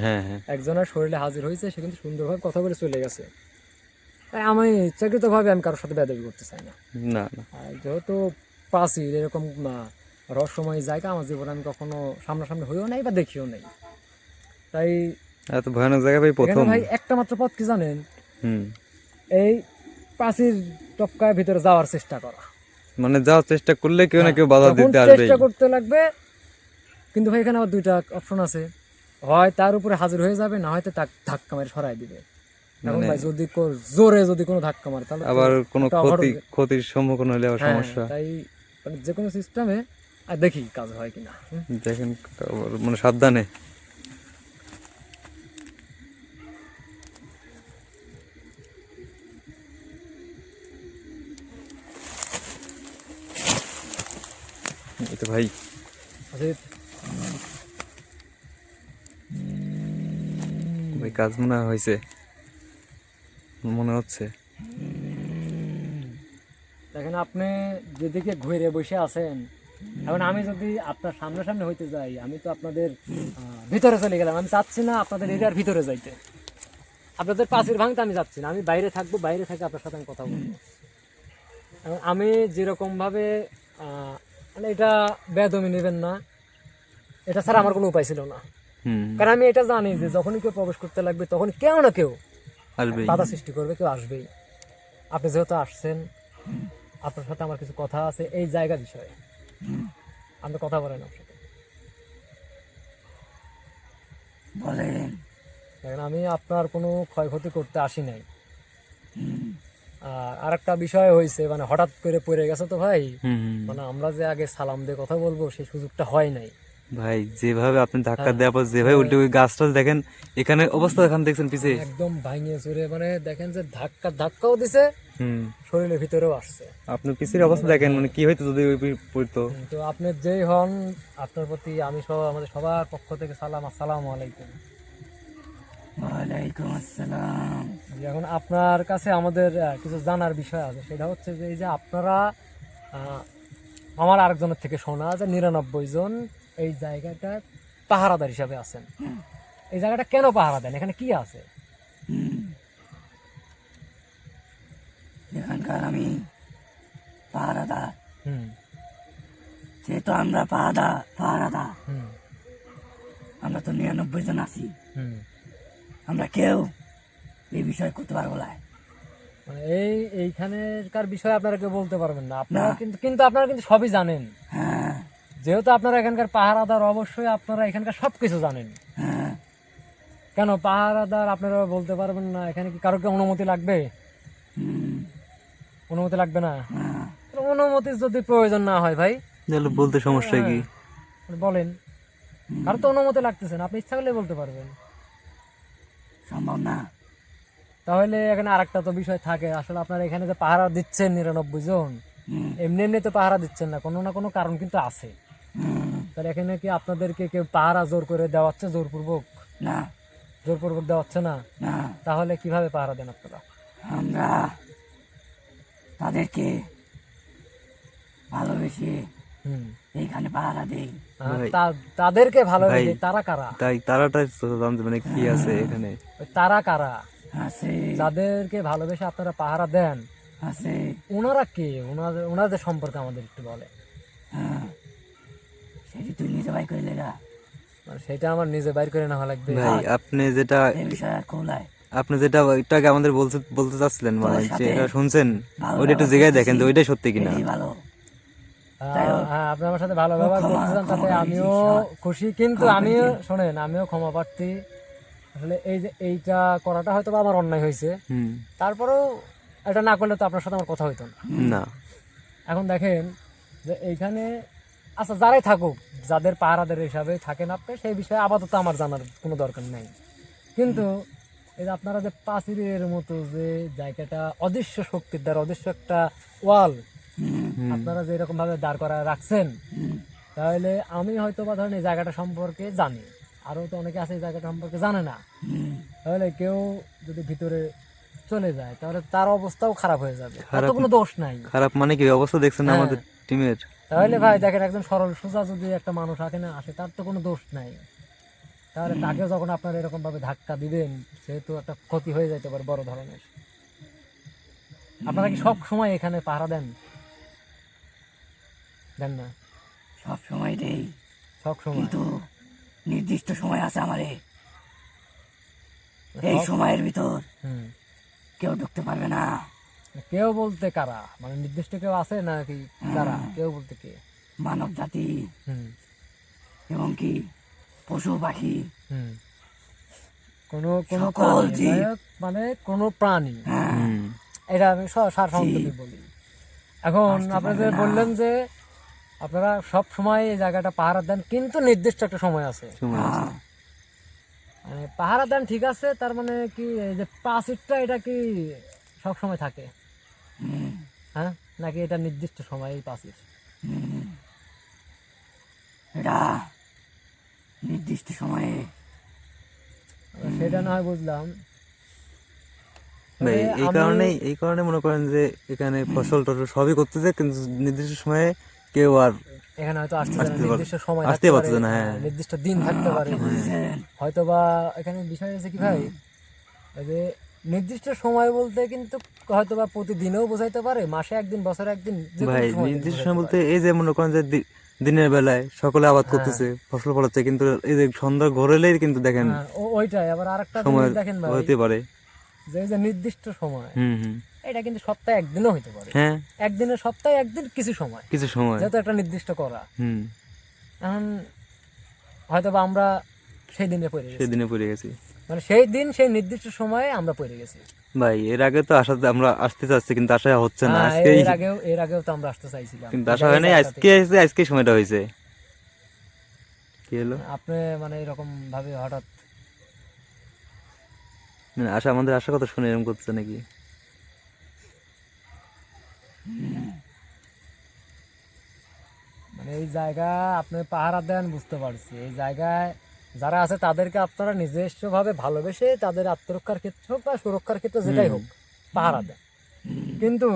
S2: হ্যাঁ হ্যাঁ
S1: একজনের শরীরে হাজির হয়েছে, সে কিন্তু সুন্দরভাবে কথা বলে চলে গেছে। তাই আমি ইচ্ছাকৃতভাবে আমি কারোর সাথে বেয়াদবি করতে চাই না।
S2: না না
S1: আর যেহেতু প্রাচীর এরকম রহস্যময় জায়গা আমার জীবনে আমি কখনো সামনাসামনি হইও নাই বা দেখিও নাই। তাই
S2: এত ভয়ানক জায়গা ভাই
S1: এখানে
S2: প্রথম।
S1: ভাই একটা মাত্র পথ কি জানেন,
S2: হুম
S1: এই প্রাচীর টপকায় ভিতরে যাওয়ার চেষ্টা করা।
S2: মানে যাওয়ার চেষ্টা করলে কেউ না কেউ বাধা
S1: যখন
S2: দিতে আসবেই।
S1: চেষ্টা করতে লাগবে, কিন্তু ভাই এখানে আবার দুইটা অপশন আছে, হয় তার উপরে হাজির হয়ে যাবে, না হয়তো তাকে ধাক্কা মেরে সরাই দিবে। এখন ভাই যদি জোরে যদি কোনো ধাক্কা মারে তাহলে তো
S2: আবার কোনো
S1: একটা অঘটন।
S2: ক্ষতির সম্মুখীন হলে আবার
S1: হ্যাঁ,
S2: সমস্যা।
S1: তাই যে কোনো সিস্টেমে আর দেখি কাজ হয় কিনা।
S2: দেখেন মানে সাবধানে। এই তো ভাই
S1: আসিফ,
S2: ভাই কাজ মনে হয় হয়েছে, মনে হচ্ছে।
S1: দেখেন আপনি যেদিকে ঘুরে বসে আছেন, এখন আমি যদি আপনার সামনাসামনি হইতে যাই, আমি তো আপনাদের ভিতরে চলে গেলাম, আমি চাচ্ছি না আপনাদের এরিয়ার ভিতরে যাইতে, আপনাদের পাশের ভাঙতে আমি যাচ্ছি না, আমি বাইরে থাকবো, বাইরে থেকে আপনার সাথে আমি কথা বলবো। এখন আমি যেরকম ভাবে মানে এটা বেদমি নেবেন না, এটা ছাড়া আমার কোনো উপায় ছিল না। কারণ আমি এটা জানি যে যখনই কেউ প্রবেশ করতে লাগবে তখন কেউ না কেউ
S2: আসবেই।
S1: বাধা সৃষ্টি করবে, কেউ আসবেই। আপনি যেহেতু আসছেন, আপনার সাথে আমার কিছু কথা আছে এই জায়গা বিষয়ে, আপনি কথা বলেন আমার সাথে।
S3: বলেন।
S1: দেখেন, আমি আপনার কোনো ক্ষয়ক্ষতি করতে আসি নাই। আর একটা বিষয় হয়েছে, মানে হঠাৎ করে পড়ে গেছে তো ভাই, মানে আমরা যে আগে সালাম দিয়ে কথা বলবো সেই সুযোগটা হয় নাই।
S2: ভাই যেভাবে আপনি ধাক্কা দেওয়ার পর যেভাবে উল্টে ওই গাছটা দেখেন, এখানে অবস্থা এখানে দেখছেন পিছে
S1: একদম ভাঙিয়ে চুরে, মানে দেখেন যে ধাক্কাও দিছে, শরীরের ভিতরেও আসছে।
S2: আপনি পিছের অবস্থা দেখেন, মানে কি হইতো যদি ওই পড়তো।
S1: তো আপনি যেই হন, আপনার প্রতি আমি সব আমাদের সবার পক্ষ থেকে সালাম, আসসালামু আলাইকুম।
S3: ওয়ালাইকুম আসসালাম।
S1: এখন আপনার কাছে আমাদের কিছু জানার বিষয় আছে, সেটা হচ্ছে যে এই যে আপনারা আমার আরেকজনের থেকে শোনা যে 99 জন এই জায়গাটা পাহারাদার হিসাবে আছেন। এই জায়গাটা কেন পাহারা দেন, এখানে কি আছে?
S3: এখানকার আমি পাহারাদার,
S1: হুম
S3: যেহেতু আমরা পাহারাদার,
S1: হুম
S3: আমরা তো 99 জন আছি,
S1: হুম
S3: আমরা কেউ এই বিষয় করতে পারবো না।
S1: মানে এইখানেকার বিষয়ে আপনারা কেউ বলতে পারবেন না, আপনারা
S3: না।
S1: কিন্তু আপনারা কিন্তু সবই জানেন।
S3: হ্যাঁ
S1: যেহেতু আপনারা এখানকার পাহারাদার, অবশ্যই আপনারা এখানকার সবকিছু জানেন।
S3: হ্যাঁ।
S1: কেন পাহারাদার আপনারা বলতে পারবেন না? এখানে কি কারো কি অনুমতি লাগবে? অনুমতি লাগবে না? অনুমতির যদি প্রয়োজন না হয় ভাই,
S2: তাহলে বলতে সমস্যা কি?
S1: বলেন। কারো তো অনুমতি লাগতেছে না, আপনি ইচ্ছা করলে বলতে পারবেন।
S3: সম্ভব না।
S1: তাহলে এখানে আরেকটা তো বিষয় থাকে, আসলে আপনারা এখানে যে পাহারা দিচ্ছেন 99 জন, এমনি এমনি তো পাহারা দিচ্ছেন না, কোনো না কোনো কারণ কিন্তু আছে। তাহলে এখানে কি আপনাদেরকে কেউ পাহারা জোর করে দেওয়াচ্ছে, জোরপূর্বক?
S3: না।
S1: জোরপূর্বক দেওয়াচ্ছে না?
S3: না।
S1: তাহলে কিভাবে পাহারা দেন আপনারা?
S3: আমরা তাদেরকে ভালোবেসে এইখানে পাহারা দেই।
S2: ভাই।
S1: তাদেরকে ভালোবেসে,
S2: ভাই।
S1: তারা কারা?
S2: তাই তারাটাই তো জানতে, মানে কি আছে এখানে।
S1: ওই তারা কারা?
S3: আছে
S1: যাদেরকে ভালোবেসে আপনারা পাহারা দেন,
S3: আছে।
S1: ওনারা কে? ওনাদের সম্পর্কে আমাদের একটু বলে।
S3: হ্যাঁ, সেটি তুই নিজে বাই করে লেগা।
S1: মানে সেটা আমার নিজে বাইর করে নেওয়া লাগবে।
S2: ভাই আপনি যেটা
S3: এই বিষয় আর খোলায়।
S2: একটু আগে আমাদের বলতে চাচ্ছিলেন, মানে
S3: তোর সাথে
S2: যেটা শুনছেন
S3: ভালো
S2: ওইটা একটু
S3: ব্যবহার
S2: জায়গায় দেখেন তো
S3: করতেছি।
S2: ওইটাই সত্যি কিনা।
S3: এটাই ভালো।
S1: হ্যাঁ, আপনি আমার সাথে ভালো ব্যবহার
S3: ক্ষমা-
S1: করতেছেন, তাতে
S3: ক্ষমা
S1: আমিও
S3: করে
S1: খুশি, কিন্তু
S3: ক্ষমা করে
S1: আমিও
S3: দিন।
S1: শোনেন, আমিও ক্ষমা প্রার্থী। আসলে এই যে এইটা করাটা হয়তো বা আমার অন্যায় হয়েছে, তারপরেও এটা না করলে তো আপনার সাথে আমার কথা হইতো না।
S2: না।
S1: এখন দেখেন যে এইখানে আচ্ছা যারাই থাকুক, যাদের পাহারাদের হিসাবে থাকেন আপনি, সেই বিষয়ে আপাতত আমার জানার কোনো দরকার নেই। কিন্তু এই যে আপনারা যে পাঁচিলের মতো যে জায়গাটা অদৃশ্য শক্তির দ্বারা, অদৃশ্য একটা ওয়াল আপনারা যে এরকম ভাবে দাঁড় করা রাখছেন, তাহলে আমি হয়তো বা ধরেন এই জায়গাটা সম্পর্কে জানি, আরো তো অনেকে আছে এই জায়গাটা সম্পর্কে জানে না। তাহলে কেউ যদি ভিতরে চলে যায় তাহলে তার অবস্থাও খারাপ হয়ে যাবে, তার তো কোনো দোষ নাই।
S2: খারাপ মানে কি অবস্থা দেখছেন
S1: হ্যাঁ।
S2: আমাদের টিমের।
S1: তাহলে ভাই দেখেন, একজন সরল সোজা যদি একটা মানুষ এখানে আসে, তার তো কোনো দোষ নাই। তাহলে তাকে যখন আপনারা এরকম ভাবে ধাক্কা দিবেন, সেহেতু একটা ক্ষতি হয়ে যেতে পারে বড় ধরনের। আপনারা কি সব সময় এখানে পাহারা দেন? দেন না?
S3: সব সময় দেই,
S1: সব সময়?
S3: কিন্তু নির্দিষ্ট সময় আছে আমারে। এই সময়ের ভিতর
S1: হুম।
S3: কেউ ঢুকতে পারবে না।
S1: কেউ বলতে কারা? মানে নির্দিষ্ট কেউ আছে নাকি কারা? কেউ বলতে কে?
S3: মানব জাতি
S1: হুম
S3: এবং কি পশু পাখি,
S1: হুম। কোনো কোনো
S3: সকল
S1: প্রাণী,
S3: জীব।
S1: মানে কোনো প্রাণী,
S2: হুম।
S1: এটা আমি সারসংক্ষেপে বলি। এখন
S3: আসতে
S1: আপনি যে
S3: পারবে না।
S1: বললেন যে আপনারা সব সময় এই জায়গাটা পাহারা দেন, কিন্তু নির্দিষ্ট একটা সময় আছে।
S2: সময় আছে।
S1: মানে পাহারা দেন ঠিক আছে, তার মানে কি এই যে পাঁচিলটা এটা কি সব সময় থাকে? হ্যাঁ, নাকি এটা নির্দিষ্ট সময় এই পাঁচিল?
S3: এটা নির্দিষ্ট সময়ে।
S1: সেটা না হয় বুঝলাম।
S2: ভাই
S1: তবে
S2: এই কারণে মনে করেন যে এখানে ফসল টসল সবই করতেছে, কিন্তু নির্দিষ্ট সময়ে কেউ আর
S1: এখানে হয়তো আসতে পারে
S2: আসতে পারে।
S1: নির্দিষ্ট সময়
S2: আসতে
S1: থাকতে
S2: পারতেছে
S1: পারে,
S2: না, হ্যাঁ।
S1: নির্দিষ্ট দিন থাকতে পারে, হয়তো বা এখানে বিষয় আছে কি ভাই, এই যে নির্দিষ্ট সময় বলতে কিন্তু হয়তো বা প্রতিদিনও বোঝাইতে পারে, মাসে একদিন, বছরে একদিন, যে কোনো
S2: ভাই
S1: সময় কিন্তু
S2: নির্দিষ্ট
S1: বোঝাইতে
S2: সময় বলতে
S1: পারে।
S2: এই যে মনে করেন যে দিনের বেলায় সকলে আবাদ
S1: হ্যাঁ।
S2: করতেছে, ফসল ফলাচ্ছে, কিন্তু এই যে সন্ধ্যা ঘুরলেই কিন্তু দেখেন
S1: হ্যাঁ, ওইটাই আবার আরেকটা জিনিস
S2: সময়
S1: দেখেন ভাই,
S2: হতে পারে।
S1: যে এই যে নির্দিষ্ট সময়,
S2: হুম।
S1: এটা কিন্তু সপ্তাহে একদিনও হইতে পারে,
S2: হ্যাঁ,
S1: একদিনের সপ্তাহে একদিন কিছু সময়,
S2: কিছু সময়।
S1: যেহেতু একটা নির্দিষ্ট করা।
S2: হুম,
S1: এখন হয়তো বা আমরা সেই দিনে পড়ে গেছি,
S2: সেদিনে পড়ে গেছি।
S1: মানে সেই দিন সেই নির্দিষ্ট সময়ে আমরা পড়ে গেছি।
S2: ভাই এর আগে তো আমরা আসতে চাচ্ছি, কিন্তু আসা হচ্ছে না।
S1: হ্যাঁ,
S2: আজকেই
S1: এর আগেও তো আমরা আসতে চাইছিলাম,
S2: কিন্তু আসা
S1: এই
S2: হয় নাই,
S1: জায়গাটাতে।
S2: আজকে সময়টা হয়েছে। কি হলো?
S1: আপনি মানে এরকম ভাবে হঠাৎ,
S2: মানে আমাদের আশা কথা শুনে এরকম করছে নাকি?
S1: মানে এই জায়গা আপনি পাহারা দেন বুঝতে পারছি, এই জায়গায় যারা আছে তাদেরকে আপনারা নিজস্ব ভাবে ভালোবেসে তাদের আত্মরক্ষার ক্ষেত্রে হোক বা সুরক্ষার ক্ষেত্রে যেটাই হোক পাহারা দেন, কিন্তু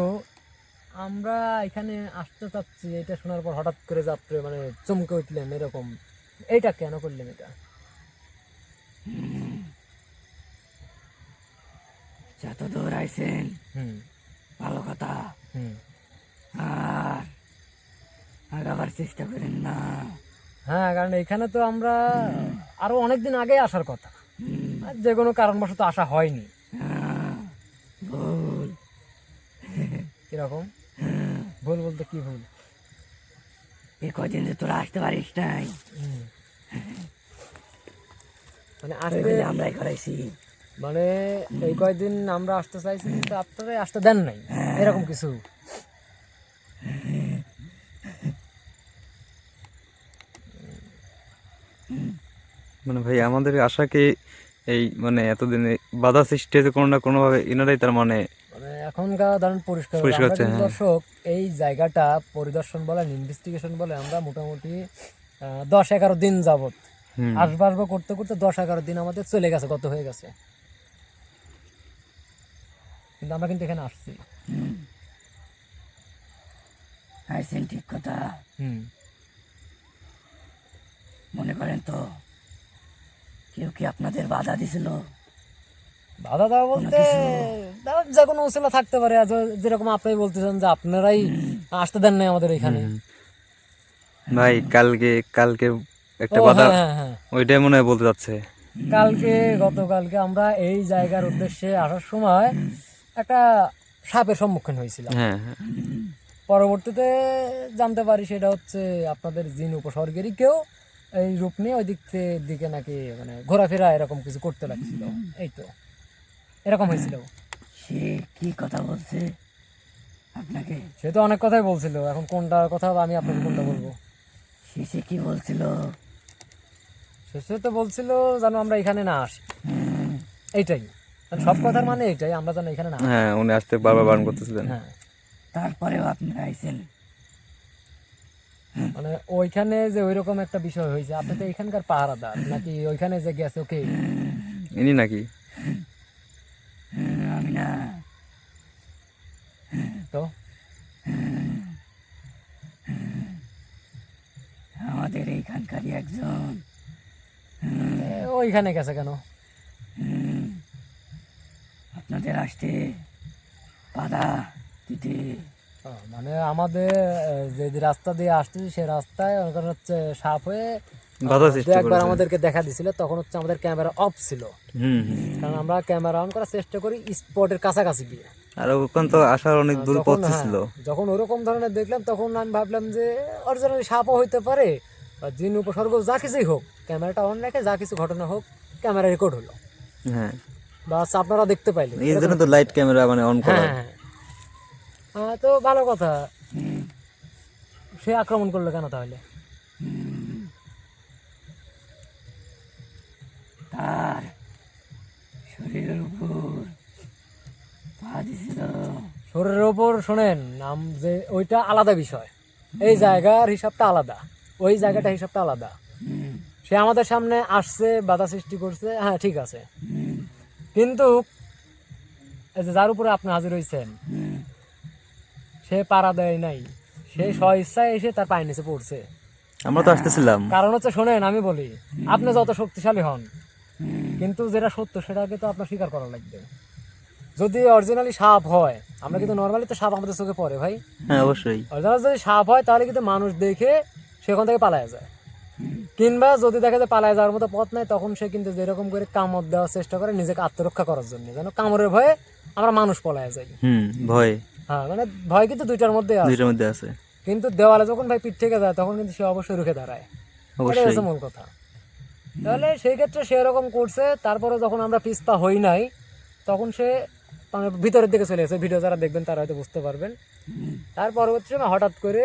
S1: আমরা এখানে আসতে চাচ্ছি, এটা শোনার পর হঠাৎ করে যাত্রে মানে চমকে উঠলেন এরকম, এইটা কেন করলেন এটা?
S4: যত দূর আইছেন
S1: হুম
S4: ভালো কথা,
S1: হুম
S4: আর আগাবার চেষ্টা করেন না।
S1: হ্যাঁ, কারণ এখানে তো আমরা আরো অনেকদিন আগে আসার কথা, আর যে কোনো কারণবশত আসা হয়নি।
S4: ভুল
S1: কিরকম ভুল বলতে কি ভুল?
S4: এ কদিন যে তোরা আসতে পারিস নাই,
S1: মানে
S4: ওই
S1: আসতে,
S4: বলে আমরাই করাইছি।
S1: মানে এই কয়দিন আমরা আসতে চাইছি কিন্তু আপনারাই আসতে দেন নাই, এরকম কিছু?
S2: মানে ভাই আমাদের আশাকে এই মানে এতদিনে বাধা সৃষ্টি হয়েছে কোনো না কোনো ভাবে, এনারাই তার মানে
S1: মানে এখনকার ধরেন পরিষ্কার হলো।
S2: পরিষ্কার
S1: আমরা
S2: হচ্ছে,
S1: কিন্তু
S2: হ্যাঁ।
S1: দর্শক এই জায়গাটা পরিদর্শন বলেন, ইনভেস্টিগেশন বলে, আমরা মোটামুটি 10-11 দিন যাবত
S2: হুম।
S1: আসবাসবা করতে করতে 10-11 দিন আমাদের চলে গেছে, গত হয়ে গেছে, কিন্তু আমরা কিন্তু এখানে আসছি।
S4: আইছেন ঠিক কথা,
S1: হুম
S4: মনে করেন তো কেউ কি আপনাদের বাধা দিছিল?
S1: বাধা দেওয়া বলতে যে কোনো উসিলা থাকতে পারে, যেরকম আপনি বলতেছেন যে আপনারাই আসতে দেন নাই আমাদের এখানে।
S2: ভাই কালকে একটা
S1: ও
S2: বাধা,
S1: হ্যাঁ হ্যাঁ হ্যাঁ,
S2: ওইটাই মনে হয় বলতে যাচ্ছে।
S1: গতকালকে আমরা এই জায়গার উদ্দেশ্যে আসার সময় একটা সাপের সম্মুখীন হয়েছিলাম।
S2: হ্যাঁ,
S1: পরবর্তীতে জানতে পারি সেটা হচ্ছে আপনাদের জিন উপসর্গেরই কেউ এই রূপ নিয়ে ওই দিকে নাকি মানে ঘোরাফেরা এরকম কিছু করতে লাগছিল, এই তো এরকম হয়েছিল।
S4: সে কি কথা বলছে আপনাকে?
S1: সে তো অনেক কথাই বলছিল, এখন কোনটার কথা বা আমি আপনাকে কোনটা বলবো?
S4: সে কি বলছিল?
S1: শেষে তো বলছিল যেন আমরা এখানে না আসি, এইটাই, মানে সব কথার মানে এইটাই, আমরা যেন এখানে না আসি।
S2: হ্যাঁ, উনি আসতে বারবার বারণ করতেছিলেন।
S1: হ্যাঁ,
S4: তারপরেও আপনারা আইছেন।
S1: মানে ওইখানে যে ওইরকম একটা বিষয় হয়েছে, আপনি তো এখানকার পাহারাদার নাকি ওইখানে যে গেছে ওকে?
S2: ইনি নাকি?
S4: আমি না,
S1: তো
S4: আমাদের এইখানকারই একজন
S1: ওইখানে গেছে কেন?
S4: আপনাদের আসতে বাধা দিতে।
S1: মানে আমাদের যে রাস্তা দিয়ে আসতেছি সেই রাস্তায় ওখানে হচ্ছে সাপ হয়ে
S2: বাধা
S1: দু
S2: সৃষ্টি
S1: একবার
S2: করেছে।
S1: আমাদেরকে দেখা দিছিল, তখন হচ্ছে আমাদের ক্যামেরা অফ ছিল,
S2: হুম।
S1: কারণ আমরা ক্যামেরা অন করার চেষ্টা করি স্পটের কাছাকাছি গিয়ে।
S2: আর ওখান তো আসার অনেক দূর
S1: যখন
S2: পথ
S1: হ্যাঁ,
S2: ছিল।
S1: যখন ওরকম ধরনের দেখলাম তখন আমি ভাবলাম যে অরিজিনালি সাপও হইতে পারে বা জিন উপসর্গ যা কিছুই হোক, ক্যামেরাটা অন রেখে যা কিছু ঘটনা হোক ক্যামেরা রেকর্ড হলো,
S2: হ্যাঁ,
S1: বা আপনারা দেখতে পাইলেন।
S2: এই জন্য তো লাইট ক্যামেরা মানে অন করা।
S1: হ্যাঁ হ্যাঁ, তো ভালো কথা। সে আক্রমণ করলো কেন তাহলে?
S4: তার শরীরের উপর পা দিছিল।
S1: শরীরের ওপর শোনেন নাম যে ওইটা আলাদা বিষয়, এই জায়গার হিসাবটা আলাদা, ওই জায়গাটা হিসাবটা আলাদা। সে আমাদের সামনে আসছে, বাধা সৃষ্টি করছে, হ্যাঁ ঠিক আছে, কিন্তু এই যে যার উপরে আপনি হাজির হয়েছেন সে পাড়া দেয় নাই, সেই স্ব ইচ্ছায় এসে তার পায়ের নিচে পড়ছে।
S2: আমরা তো আসতেছিলাম।
S1: কারণ হচ্ছে শোনেন, আমি বলি, আপনি যত শক্তিশালী হন, কিন্তু যেটা সত্য সেটাকে তো আপনার স্বীকার করা লাগবে। যদি অরিজিনালি সাপ হয়, আমরা কিন্তু নর্মালি তো সাপ আমাদের চোখে পড়ে ভাই,
S2: হ্যাঁ অবশ্যই।
S1: অরিজিনাল যদি সাপ হয় তাহলে কিন্তু মানুষ দেখে সেখান থেকে পালায় যায়, কিংবা যদি দেখা যায় পালায় যাওয়ার মতো পথ নাই, তখন সে কিন্তু যেরকম করে কামড় দেওয়ার চেষ্টা করে নিজেকে আত্মরক্ষা করার জন্য, যেন কামড়ের ভয়ে আমরা মানুষ পলায় যাই।
S2: ভয়
S1: হ্যাঁ, মানে ভয় কিন্তু দুইটার মধ্যে আছে,
S2: দুইটার মধ্যে আছে।
S1: কিন্তু দেওয়ালে যখন ভাই পিঠ থেকে যায় তখন কিন্তু সে অবশ্যই রুখে দাঁড়ায়, এটাই
S2: অবশ্যই।
S1: হচ্ছে মূল কথা। তাহলে সেই ক্ষেত্রে সে এরকম করছে, তারপরে যখন আমরা পিছপা হই নাই তখন সে মানে ভিতরের দিকে চলে গেছে। ভিডিও যারা দেখবেন তারা হয়তো বুঝতে পারবেন। তার পরবর্তী সময় হঠাৎ করে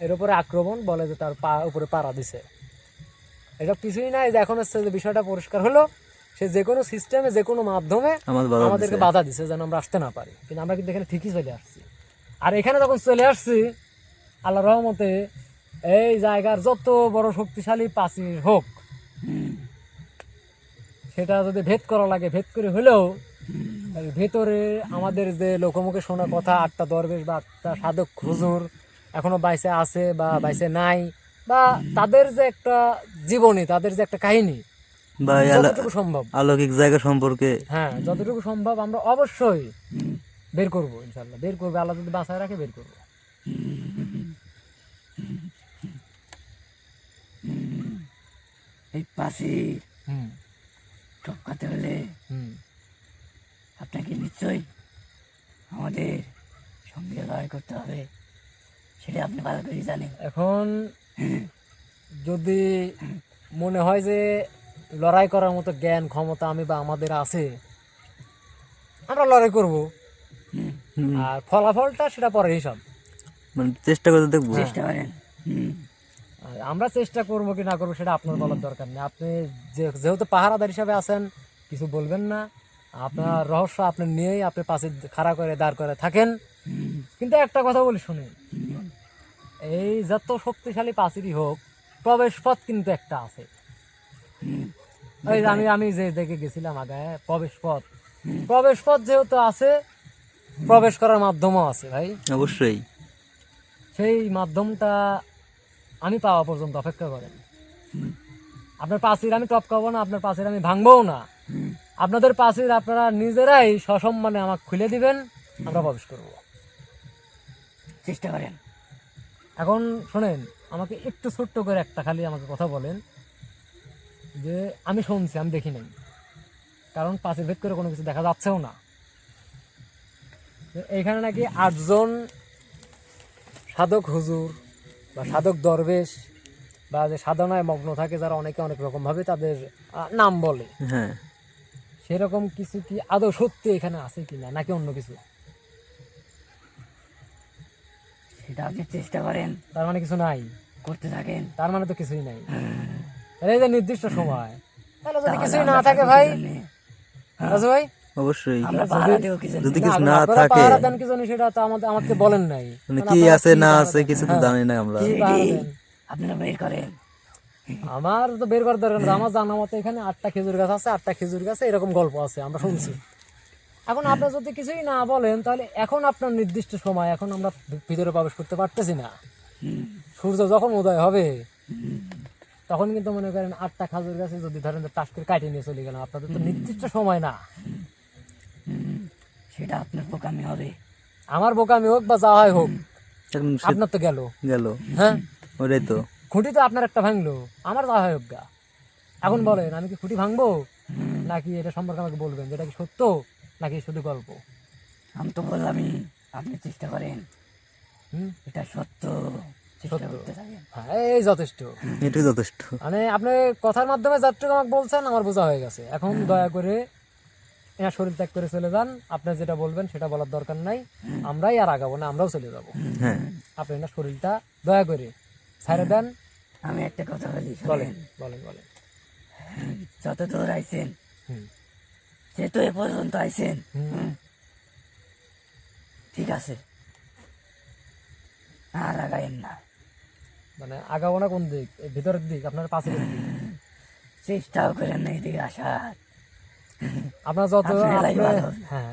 S1: এর উপরে আক্রমণ, বলে যে তার পা উপরে পাড়া দিছে। এটা কিছুই নাই, যে এখন হচ্ছে যে বিষয়টা পরিষ্কার হলো, সে যে কোনো সিস্টেমে যে কোনো মাধ্যমে আমাদেরকে বাধা দিছে যেন আমরা আসতে না পারি, কিন্তু আমরা কিন্তু এখানে ঠিকই চলে আসছি। আর এখানে যখন চলে আসছি, আল্লাহ রহমতে এই জায়গার যত বড় শক্তিশালী প্রাচীর হোক, সেটা যদি ভেদ করা লাগে ভেদ করে হলেও এর ভেতরে আমাদের যে লোকমুখে শোনা কথা, 8টা দরবেশ বা 8টা সাধক হুজুর এখনো বাইসে আছে বা বাইসে নাই, বা তাদের যে একটা জীবনী, তাদের যে একটা কাহিনী,
S2: বা
S1: যতটুকু সম্ভব,
S2: অলৌকিক জায়গা সম্পর্কে,
S1: হ্যাঁ যতটুকু সম্ভব আমরা অবশ্যই বের করবো, ইনশাল্লাহ বের করবো, আল্লাহ যদি বাঁচায় রাখে বের করবো।
S4: এই পাশে
S1: হুম
S4: টপকাতে হলে
S1: হুম
S4: আপনাকে নিশ্চয়ই আমাদের সঙ্গে লড়াই করতে হবে, সেটা আপনি ভালো করে জানেন।
S1: এখন যদি মনে হয় যে লড়াই করার মতো জ্ঞান ক্ষমতা আমি বা আমাদের আছে, আমরা লড়াই করব, আর ফলাফলটা সেটা পরে হিসাব।
S2: মানে চেষ্টা করে দেখবো।
S4: চেষ্টা করেন।
S1: আর আমরা চেষ্টা করবো কি না করবো সেটা আপনার বলার দরকার নেই। আপনি যেহেতু পাহারাদার হিসাবে আছেন, কিছু বলবেন না, আপনার রহস্য আপনি নিয়েই আপনি পাশে খাড়া করে দাঁড় করে থাকেন। কিন্তু একটা কথা বলি শুনেন, এই যত শক্তিশালী পাচিরই হোক, প্রবেশ পথ কিন্তু একটা আছে। ওই যে আমি যে দেখে গেছিলাম আগে, প্রবেশ পথ যেহেতু আছে, প্রবেশ করার মাধ্যমও আছে ভাই।
S2: অবশ্যই।
S1: সেই মাধ্যমটা আমি পাওয়া পর্যন্ত অপেক্ষা করেন। আপনার পাচির আমি টপকাবো না, আপনার পাচির আমি ভাঙবও না, আপনাদের পাচির আপনারা নিজেরাই সসম্মানে আমাকে খুলে দিবেন, আমরা প্রবেশ করব।
S4: চেষ্টা করেন।
S1: এখন শোনেন, আমাকে একটু ছোট্ট করে একটা খালি আমাকে কথা বলেন, যে আমি শুনছি, আমি দেখি নাই, কারণ পাচির ভেদ করে কোনো কিছু দেখা যাচ্ছেও না। এইখানে নাকি 8 জন সাধক হুজুর বা সাধক দরবেশ বা যে সাধনায় মগ্ন থাকে, যারা অনেকে অনেক রকম ভাবে তাদের নাম বলে,
S2: হ্যাঁ,
S1: সেরকম কিছু কি আদৌ সত্যি এখানে আছে কিনা, নাকি অন্য কিছু?
S4: সেটা আপনি চেষ্টা করেন,
S1: তার মানে কিছু নাই,
S4: করতে থাকেন।
S1: তার মানে তো কিছুই নাই। তাহলে এই যে নির্দিষ্ট সময়, তাহলে যদি
S4: তাহলে
S1: কিছুই
S4: আমরা
S1: না থাকে
S4: থাকবো
S1: ভাই,
S4: কি জন্যে?
S1: রাজু ভাই,
S2: অবশ্যই।
S4: আমরা পাহারা দেবো কি জন্যে?
S2: যদি কিছু না
S1: আপনারা
S2: থাকে,
S1: পাহারা দেন কি জন্য সেটা তো আমাকে বলেন নাই।
S2: মানে
S1: কারণ
S2: কি
S1: আপনারা
S2: আছে
S1: কি
S2: না
S1: পাহারা
S2: আছে
S1: দেন?
S2: কিছু তো
S1: হ্যাঁ,
S2: জানি না আমরা।
S1: কি পাহারা দেন?
S4: আপনারা বের করেন।
S1: আমার তো বের করার দরকার নেই। আমার জানা মতো এখানে 8টা খেজুর গাছ আছে, 8টা খেজুর গাছে এরকম গল্প আছে, আমরা শুনছি। এখন আপনি যদি কিছুই না বলেন, তাহলে এখন আপনার নির্দিষ্ট সময়, এখন আমরা ভিতরে প্রবেশ করতে পারতেছি না। সূর্য যখন উদয় হবে তখন কিন্তু মনে করেন 8টা খেজুর গাছে যদি ধরেন টাস করে কাটিয়ে নিয়ে চলে গেলাম, আপনাদের তো নির্দিষ্ট সময় না।
S4: সেটা আপনার বোকামি হবে।
S1: আমার বোকামি হোক বা যা হয় হোক,
S2: এখন সে
S1: আপনার তো গেল।
S2: গেল।
S1: হ্যাঁ,
S2: ওটাই তো।
S1: খুঁটি তো আপনার একটা ভাঙলো, আমার যা হয় হোক গা। এখন বলেন, আমি কি খুঁটি ভাঙবো, নাকি এটা সম্পর্কে আমাকে বলবেন যেটা কি সত্য নাকি শুধু গল্প?
S4: আমি তো বললামই, আপনি চেষ্টা করেন,
S1: হুম,
S4: এটা সত্য, চেষ্টা
S1: সত্য।
S4: করতে থাকেন।
S1: হ্যাঁ, এই যথেষ্ট।
S2: এটাই যথেষ্ট।
S1: মানে আপনি কথার মাধ্যমে যতটুকু আমাকে বলছেন আমার বোঝা হয়ে গেছে। এখন দয়া করে এনার শরীর ত্যাগ করে চলে যান, আপনি যেটা বলবেন সেটা বলার দরকার নাই, আমরাই আর আগাবো না, আমরাও চলে যাবো।
S2: হ্যাঁ,
S1: আপনি এনার শরীরটা দয়া করে ছেড়ে দেন।
S4: আমি একটা কথা বলি,
S1: বলেন
S4: শোনেন।
S1: বলেন বলেন।
S4: যত দূর আইছেন,
S1: হুম
S4: যেহেতু এ পর্যন্ত আইছেন,
S1: হুম।
S4: ঠিক আছে, আর আগাইন না।
S1: মানে আগাবো না কোন দিক? এই ভিতরের দিক, আপনার পাশের দিক?
S4: চেষ্টাও করেন না এদিকে আসার।
S1: আপনার যত
S4: আপনার এলাই
S1: আপনি,
S4: ভালো।
S1: হ্যাঁ,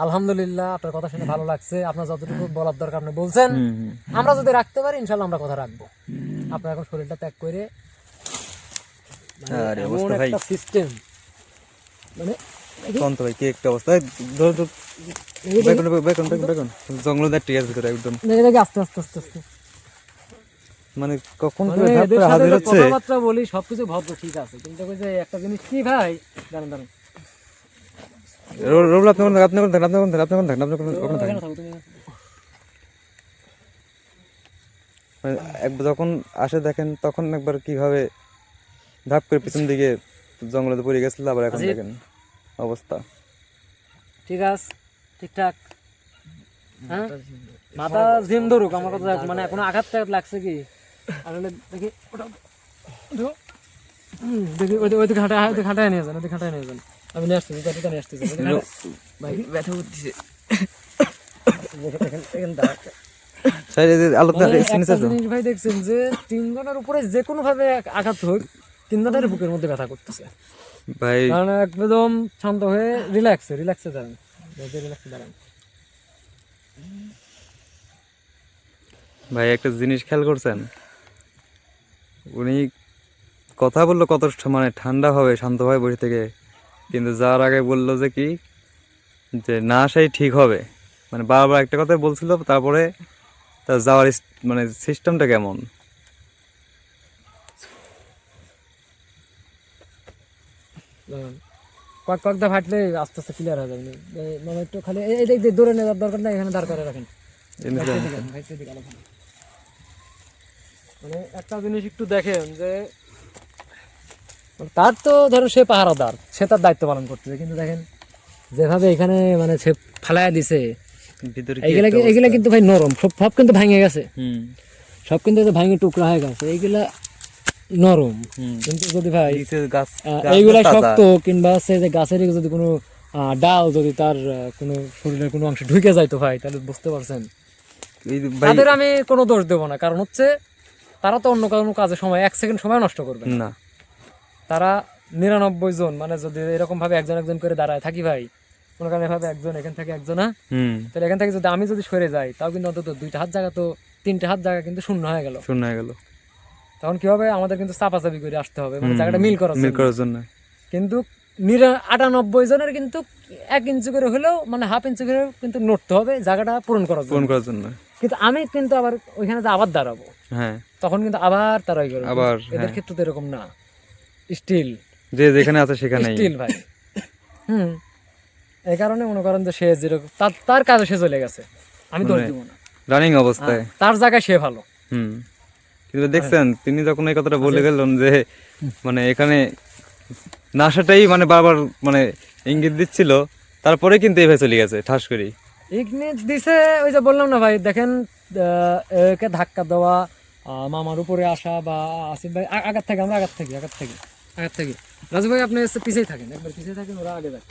S1: আলহামদুলিল্লাহ, আপনার কথা শুনে ভালো লাগছে। আপনার যতটুকু বলার দরকার আপনি বলছেন, আমরা যদি রাখতে পারি ইনশাল্লাহ আমরা কথা রাখবো। আপনার এখন শরীরটা ত্যাগ করে
S2: আরে
S1: এমন
S2: অবস্থা ভাই,
S1: একটা সিস্টেম, মানে
S2: কোন তো ভাই কি একটা অবস্থা, ধর ধর বেকন বেকন বেকন বেকন জঙ্গল দা টিয়ার ভিতরে একদম,
S1: দেখে দেখে আস্তে আস্তে আস্তে আস্তে
S2: মানে কখন
S1: মানে
S2: করে ধাপ
S1: এদের
S2: করে
S1: সাথে
S2: হাজির
S1: যে
S2: হচ্ছে।
S1: কথাবার্তা বলি সবকিছু ভদ্র ঠিক আছে, কিন্তু ওই যে একটা জিনিস কি ভাই, জানেন জানেন
S2: রোল আপনি কোন আপনি কোন আপনি কোন আপনি কোন আপনি কোন ওখানে থাকেন।
S1: এখানে থাকো তুমি।
S2: মানে একবার যখন আসে দেখেন তখন একবার কিভাবে ধাপ করে পিছন দিকে জঙ্গলে পড়ে গেছিল, আবার এখন
S1: আজিব।
S2: দেখেন অবস্থা।
S1: ঠিক আছে, ঠিকঠাক। হ্যাঁ, মাথা জিম ধরুক, আমার কথা দেখ, মানে কোনো আঘাত টাঘাত লাগছে কি? আসলে দেখি ওটা ধরো। দেখি ওইদিকে হাঁটায় নিয়ে যান, ওইদিকে হাঁটায় নিয়ে যান। আমি নিয়ে আসতেছি, গাড়িটা নিয়ে আসতেছি। ভাই
S3: ব্যথা করতেছে।
S2: স্যার এই যে আলোটা
S1: মানে
S2: সিনেস
S1: একটা
S2: আসো
S1: জিনিস ভাই দেখছেন যে 3 জনের উপরে যে কোনো ভাবে আঘাত হোক, 3 জনের বুকের মধ্যে ব্যথা করতেছে।
S2: ভাই।
S1: কারণ একদম শান্ত হয়ে রিল্যাক্সে দাঁড়ান, রিল্যাক্সে দাঁড়ান।
S2: ভাই একটা জিনিস খেয়াল করছেন, উনি কথা বললো কত মানে ঠান্ডা হবে শান্তভাবে বসে থেকে, কিন্তু যাওয়ার আগে বললো যে কি, যে না আসাই ঠিক হবে, মানে বারবার একটা কথা বলছিল। তারপরে তার যাওয়ার মানে সিস্টেমটা কেমন।
S1: দাঁড়ান। কয়েকটা ফাটলে আস্তে আস্তে ক্লিয়ার হয়ে যাবে। মানে একটু খালি এই দিক দিয়ে দূরে নেওয়ার দরকার নাই, এখানে দাঁড় করে রাখেন। মানে একটা জিনিস একটু দেখেন যে তার তো ধরো সে পাহারাদার, সে তার দায়িত্ব পালন করতেছে, কিন্তু দেখেন যেভাবে এখানে মানে সে ফালাইয়া দিছে,
S2: ভিতরে
S1: এইগুলা কিন্তু ভাই নরম, সব কিন্তু ভেঙে গেছে,
S2: হুম
S1: সব কিন্তু ভাঙে টুকরা হয়ে গেছে, এইগুলা নরম। কিন্তু যদি ভাই
S2: গাছ
S1: এইগুলা শক্ত, কিংবা হচ্ছে যে গাছের যদি কোনো ডাল যদি তার কোনো শরীরের কোনো অংশ ঢুকে যাইতো ভাই, তাহলে বুঝতে পারছেন। তাদের আমি কোনো দোষ দেবো না, কারণ হচ্ছে তারা তো অন্য কোনো কাজে সময় 1 সেকেন্ড সময় নষ্ট করবে
S2: না।
S1: তারা 99 জন, মানে যদি এরকম ভাবে একজন একজন করে দাঁড়ায় থাকি ভাই, মনে করেন এভাবে একজন এখান থেকে একজন, তাহলে এখান থেকে যদি আমি যদি সরে যাই, তাও কিন্তু অন্তত 2টা হাত জায়গা তো 3টে হাত জায়গা কিন্তু শূন্য হয়ে গেল।
S2: শূন্য হয়ে গেল।
S1: তখন কি হবে, আমাদের কিন্তু চাপাচাপি করে আসতে হবে, মানে জায়গাটা মিল করার
S2: জন্য।
S1: কিন্তু 98 জনের কিন্তু 1 ইঞ্চি করে হলেও, মানে হাফ ইঞ্চি করে কিন্তু নড়তে হবে জায়গাটা পূরণ করার জন্য। কিন্তু আমি কিন্তু আবার ওইখানে যে আবার দাঁড়াবো,
S2: হ্যাঁ,
S1: তখন কিন্তু আবার তারাই করবো।
S2: আবার
S1: এদের ক্ষেত্রে তো এরকম না, স্টিল
S2: যে যেখানে আছে সেখানে
S1: স্টিল ভাই। এই কারণে মনে করেন যে সে যেরকম তার কাজে সে চলে গেছে, আমি দোষ দিব না,
S2: রানিং অবস্থায়
S1: তার জায়গায় সে ভালো।
S2: কিন্তু দেখছেন তিনি যখন এই কথাটা বলে গেলেন যে মানে এখানে নাশাটাই মানে বারবার মানে ইঙ্গিত দিচ্ছিল, তারপরে কিন্তু এইভাবে চলে গেছে ঠাস করে।
S1: ইগনিট দিছে, ওই যে বললাম না ভাই, দেখেন একে ধাক্কা দেওয়া, মামার উপরে আসা, বা আসিফ ভাই আগার থেকে, আমরা আগার থেকে রাজু ভাই আপনি পিছিয়ে থাকেন, একবার পিছিয়ে থাকেন, ওরা আগে যান,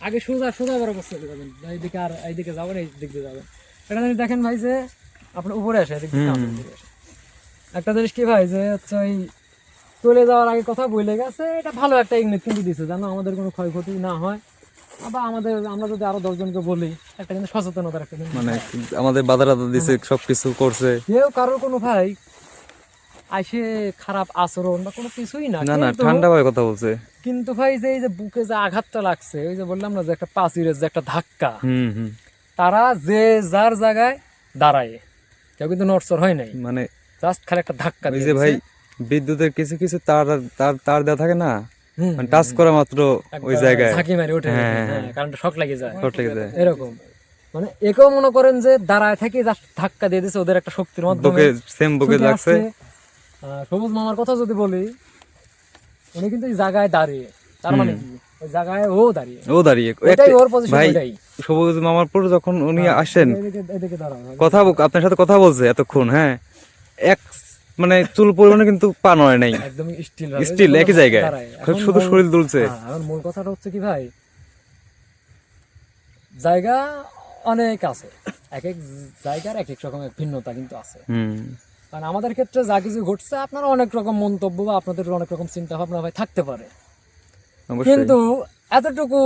S1: আগে সোজা বড় করতে যাবেন, এইদিকে আর এইদিকে যাবেন, এই দিক দিয়ে যাবেন। এটা জিনিস দেখেন ভাই যে আপনার উপরে আসে, এদিক দিয়ে আমাদের উপরে আসে। একটা জিনিস কি ভাই যে হচ্ছে ওই চলে যাওয়ার আগে কথা বলে গেছে, এটা ভালো একটা ইঙ্গিত কিন্তু দিছে, জানো আমাদের কোনো ক্ষয়ক্ষতি না হয়, বা আমরা যদি আরো 10 জনকে বলি, একটা কিন্তু সচেতনতার একটা জিনিস,
S2: মানে আমাদের বাধা দিছে, সবকিছু করছে,
S1: কেউ কারোর কোনো ভাই আইসে খারাপ আচরণ বা কোনো কিছুই না,
S2: না
S1: কিন্তু-
S2: ঠান্ডা ভাবে কথা বলছে।
S1: কিন্তু ভাই যে এই যে বুকে যে আঘাতটা লাগছে, ওই যে বললাম না যে একটা পাঁচিরের যে একটা ধাক্কা, তারা যে যার জায়গায় দাঁড়ায়, কেউ কিন্তু নড়চড় হয় নাই,
S2: মানে
S1: জাস্ট খালি একটা ধাক্কা
S2: ওই
S1: দিয়ে
S2: যে ভাই
S1: দিছে।
S2: বিদ্যুতের কিছু কিছু তার তার তার দেওয়া থাকে না, মানে টাচ করা মাত্র ওই জায়গায়
S1: ঝাঁকি মারি ওঠে,
S2: হ্যাঁ,
S1: কারণটা শক লাগে যায়,
S2: শর্ট লেগে যায়।
S1: এরকম। মানে একেও মনে করেন যে দাঁড়ায় থেকে জাস্ট ধাক্কা দিয়ে দিছে, ওদের একটা শক্তির মাধ্যমে
S2: বুকে সেম বুকে
S1: ছুটে
S2: লাগছে।
S1: আসছে। সবুজ মামার কথা যদি বলি, উনি কিন্তু এই জায়গায় দাঁড়িয়ে, তার মানে কি ওই জায়গায় ও দাঁড়িয়ে,
S2: ও দাঁড়িয়ে
S1: ওটাই ওর পজিশন,
S2: ভাই
S1: ওটাই।
S2: সবুজ মামার পর যখন উনি আসেন,
S1: এদিকে দাঁড়াও,
S2: কথা আপনার সাথে কথা বলছে এতক্ষণ, হ্যাঁ, এক মানে চুল পরিমাণে কিন্তু পা নড়ে নাই,
S1: একদম
S2: স্টিল একই জায়গায়, শুধু শরীর দুলছে।
S1: এখন মূল কথাটা হচ্ছে কি ভাই, জায়গা অনেক আছে, এক এক জায়গার এক এক রকমের ভিন্নতা কিন্তু আছে। কারণ আমাদের ক্ষেত্রে যা কিছু ঘটছে, আপনারা অনেক রকম মন্তব্য বা আপনাদের অনেক রকম চিন্তা ভাবনা ভাই থাকতে পারে,
S2: অবশ্যই।
S1: কিন্তু এতটুকু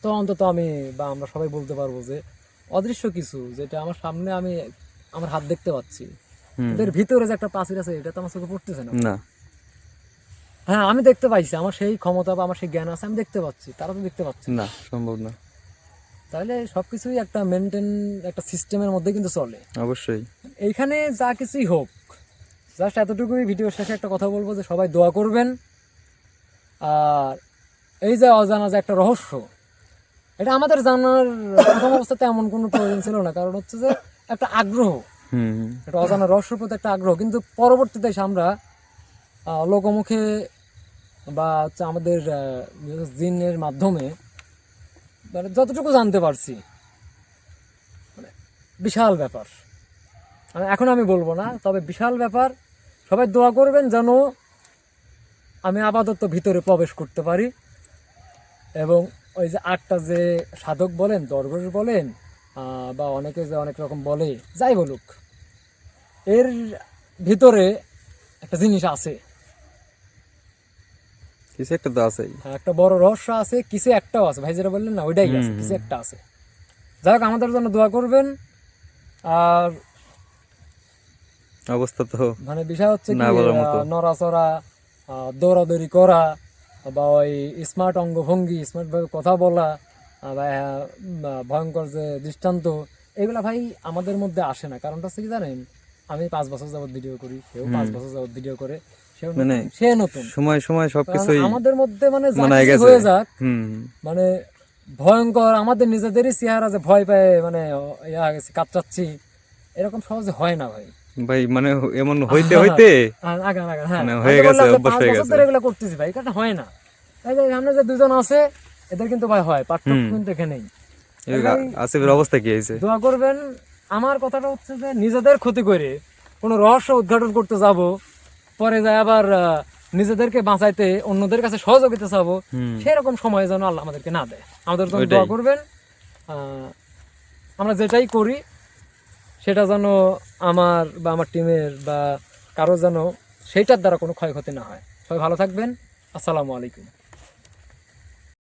S1: তো অন্তত আমি বা আমরা সবাই বলতে পারবো যে অদৃশ্য কিছু, যেটা আমার সামনে আমি আমার হাত দেখতে পাচ্ছি,
S2: হুম।
S1: এদের ভিতরে যে একটা প্রাচীর আছে এটা তো আমার চোখে পড়তেছে না।
S2: না,
S1: হ্যাঁ আমি দেখতে পাইছি, আমার সেই ক্ষমতা বা আমার সেই জ্ঞান আছে, আমি দেখতে পাচ্ছি, তারা তো দেখতে পাচ্ছে না।
S2: না সম্ভব না।
S1: তাহলে সবকিছুই একটা মেনটেন, একটা সিস্টেমের মধ্যে কিন্তু চলে।
S2: অবশ্যই।
S1: এইখানে যা কিছুই হোক, জাস্ট এতটুকুই ভিডিও শেষে একটা কথা বলবো যে সবাই দোয়া করবেন। আর এই যে অজানা যে একটা রহস্য, এটা আমাদের জানার প্রথম অবস্থাতে এমন কোনো প্রয়োজন ছিল না, কারণ হচ্ছে যে একটা আগ্রহ,
S2: হুম।
S1: একটা অজানা রহস্যের প্রতি একটা আগ্রহ। কিন্তু পরবর্তীতে এসে আমরা লোকমুখে বা হচ্ছে আমাদের জিনের মাধ্যমে মানে যতটুকু জানতে পারছি, মানে বিশাল ব্যাপার। মানে এখন আমি বলবো না, তবে বিশাল ব্যাপার। সবাই দোয়া করবেন যেন আমি আপাতত ভিতরে প্রবেশ করতে পারি, এবং ওই যে আটটা যে সাধক বলেন, দরবেশ বলেন, বা অনেকে যে অনেক রকম বলে, যাই বলুক, এর ভিতরে একটা জিনিস আছে,
S2: কিছু একটা তো আছেই।
S1: একটা বড় রহস্য আছে, কিছু একটাও আছে। ভাই যেটা বললেন না, ওইটাই আছে, কিছু একটা আছে। যাই হোক, আমাদের জন্য দোয়া করবেন। আর
S2: অবস্থা তো
S1: মানে বিষয় হচ্ছে কি,
S2: না বলার মতো।
S1: নড়াচড়া, দৌড়াদৌড়ি করা, বা ওই স্মার্ট অঙ্গভঙ্গি, স্মার্ট ভাবে কথা বলা, বা ভয়ঙ্কর যে দৃষ্টান্ত, এগুলা ভাই আমাদের মধ্যে আসে না। কারণটা হচ্ছে কি জানেন, আমি 5 বছর যাবত ভিডিও করি, সেও 5 বছর যাবত ভিডিও করে, সেও
S2: মানে
S1: নতুন, সে নতুন।
S2: সময় সময় সবকিছুই
S1: আমাদের মধ্যে মানে যা
S2: মনে
S1: কিছু
S2: গেছে।
S1: হয়ে যাক,
S2: হুম।
S1: মানে ভয়ঙ্কর, আমাদের নিজেদেরই চেহারা যে ভয় পায়, মানে ইয়া গেছে, কাঁপচাচ্ছি, এরকম সহজে হয় না ভাই।
S2: ভাই মানে এমন হইতে হইতে
S1: আগান আগান, হ্যাঁ,
S2: মানে
S1: আমি
S2: হয়ে
S1: তো
S2: গেছে,
S1: বললাম যে
S2: অভ্যাস
S1: 5
S2: হয়ে
S1: বছর
S2: গেছে।
S1: ধরে এগুলো করতেছি ভাই, এটা হয় না। এই যে সামনে যে দুজন আছে, এদের কিন্তু ভাই হয়, পার্থক্য কিন্তু এখানেই।
S2: আসিফের অবস্থা কি হয়েছে?
S1: দোয়া করবেন। আমার কথাটা হচ্ছে যে নিজেদের ক্ষতি করে কোনো রহস্য উদ্ঘাটন করতে যাব, পরে যায় আবার নিজেদেরকে বাঁচাইতে অন্যদের কাছে সহযোগিতা চাবো, সেরকম সময় যেন আল্লাহ আমাদেরকে না দেয়। আমাদের জন্য দোয়া
S2: ওইটাই।
S1: করবেন। আমরা যেটাই করি সেটা যেন আমার বা আমার টিমের বা কারো যেন সেইটার দ্বারা কোনো ক্ষয়ক্ষতি না হয়। সবাই ভালো থাকবেন। আসসালামু আলাইকুম।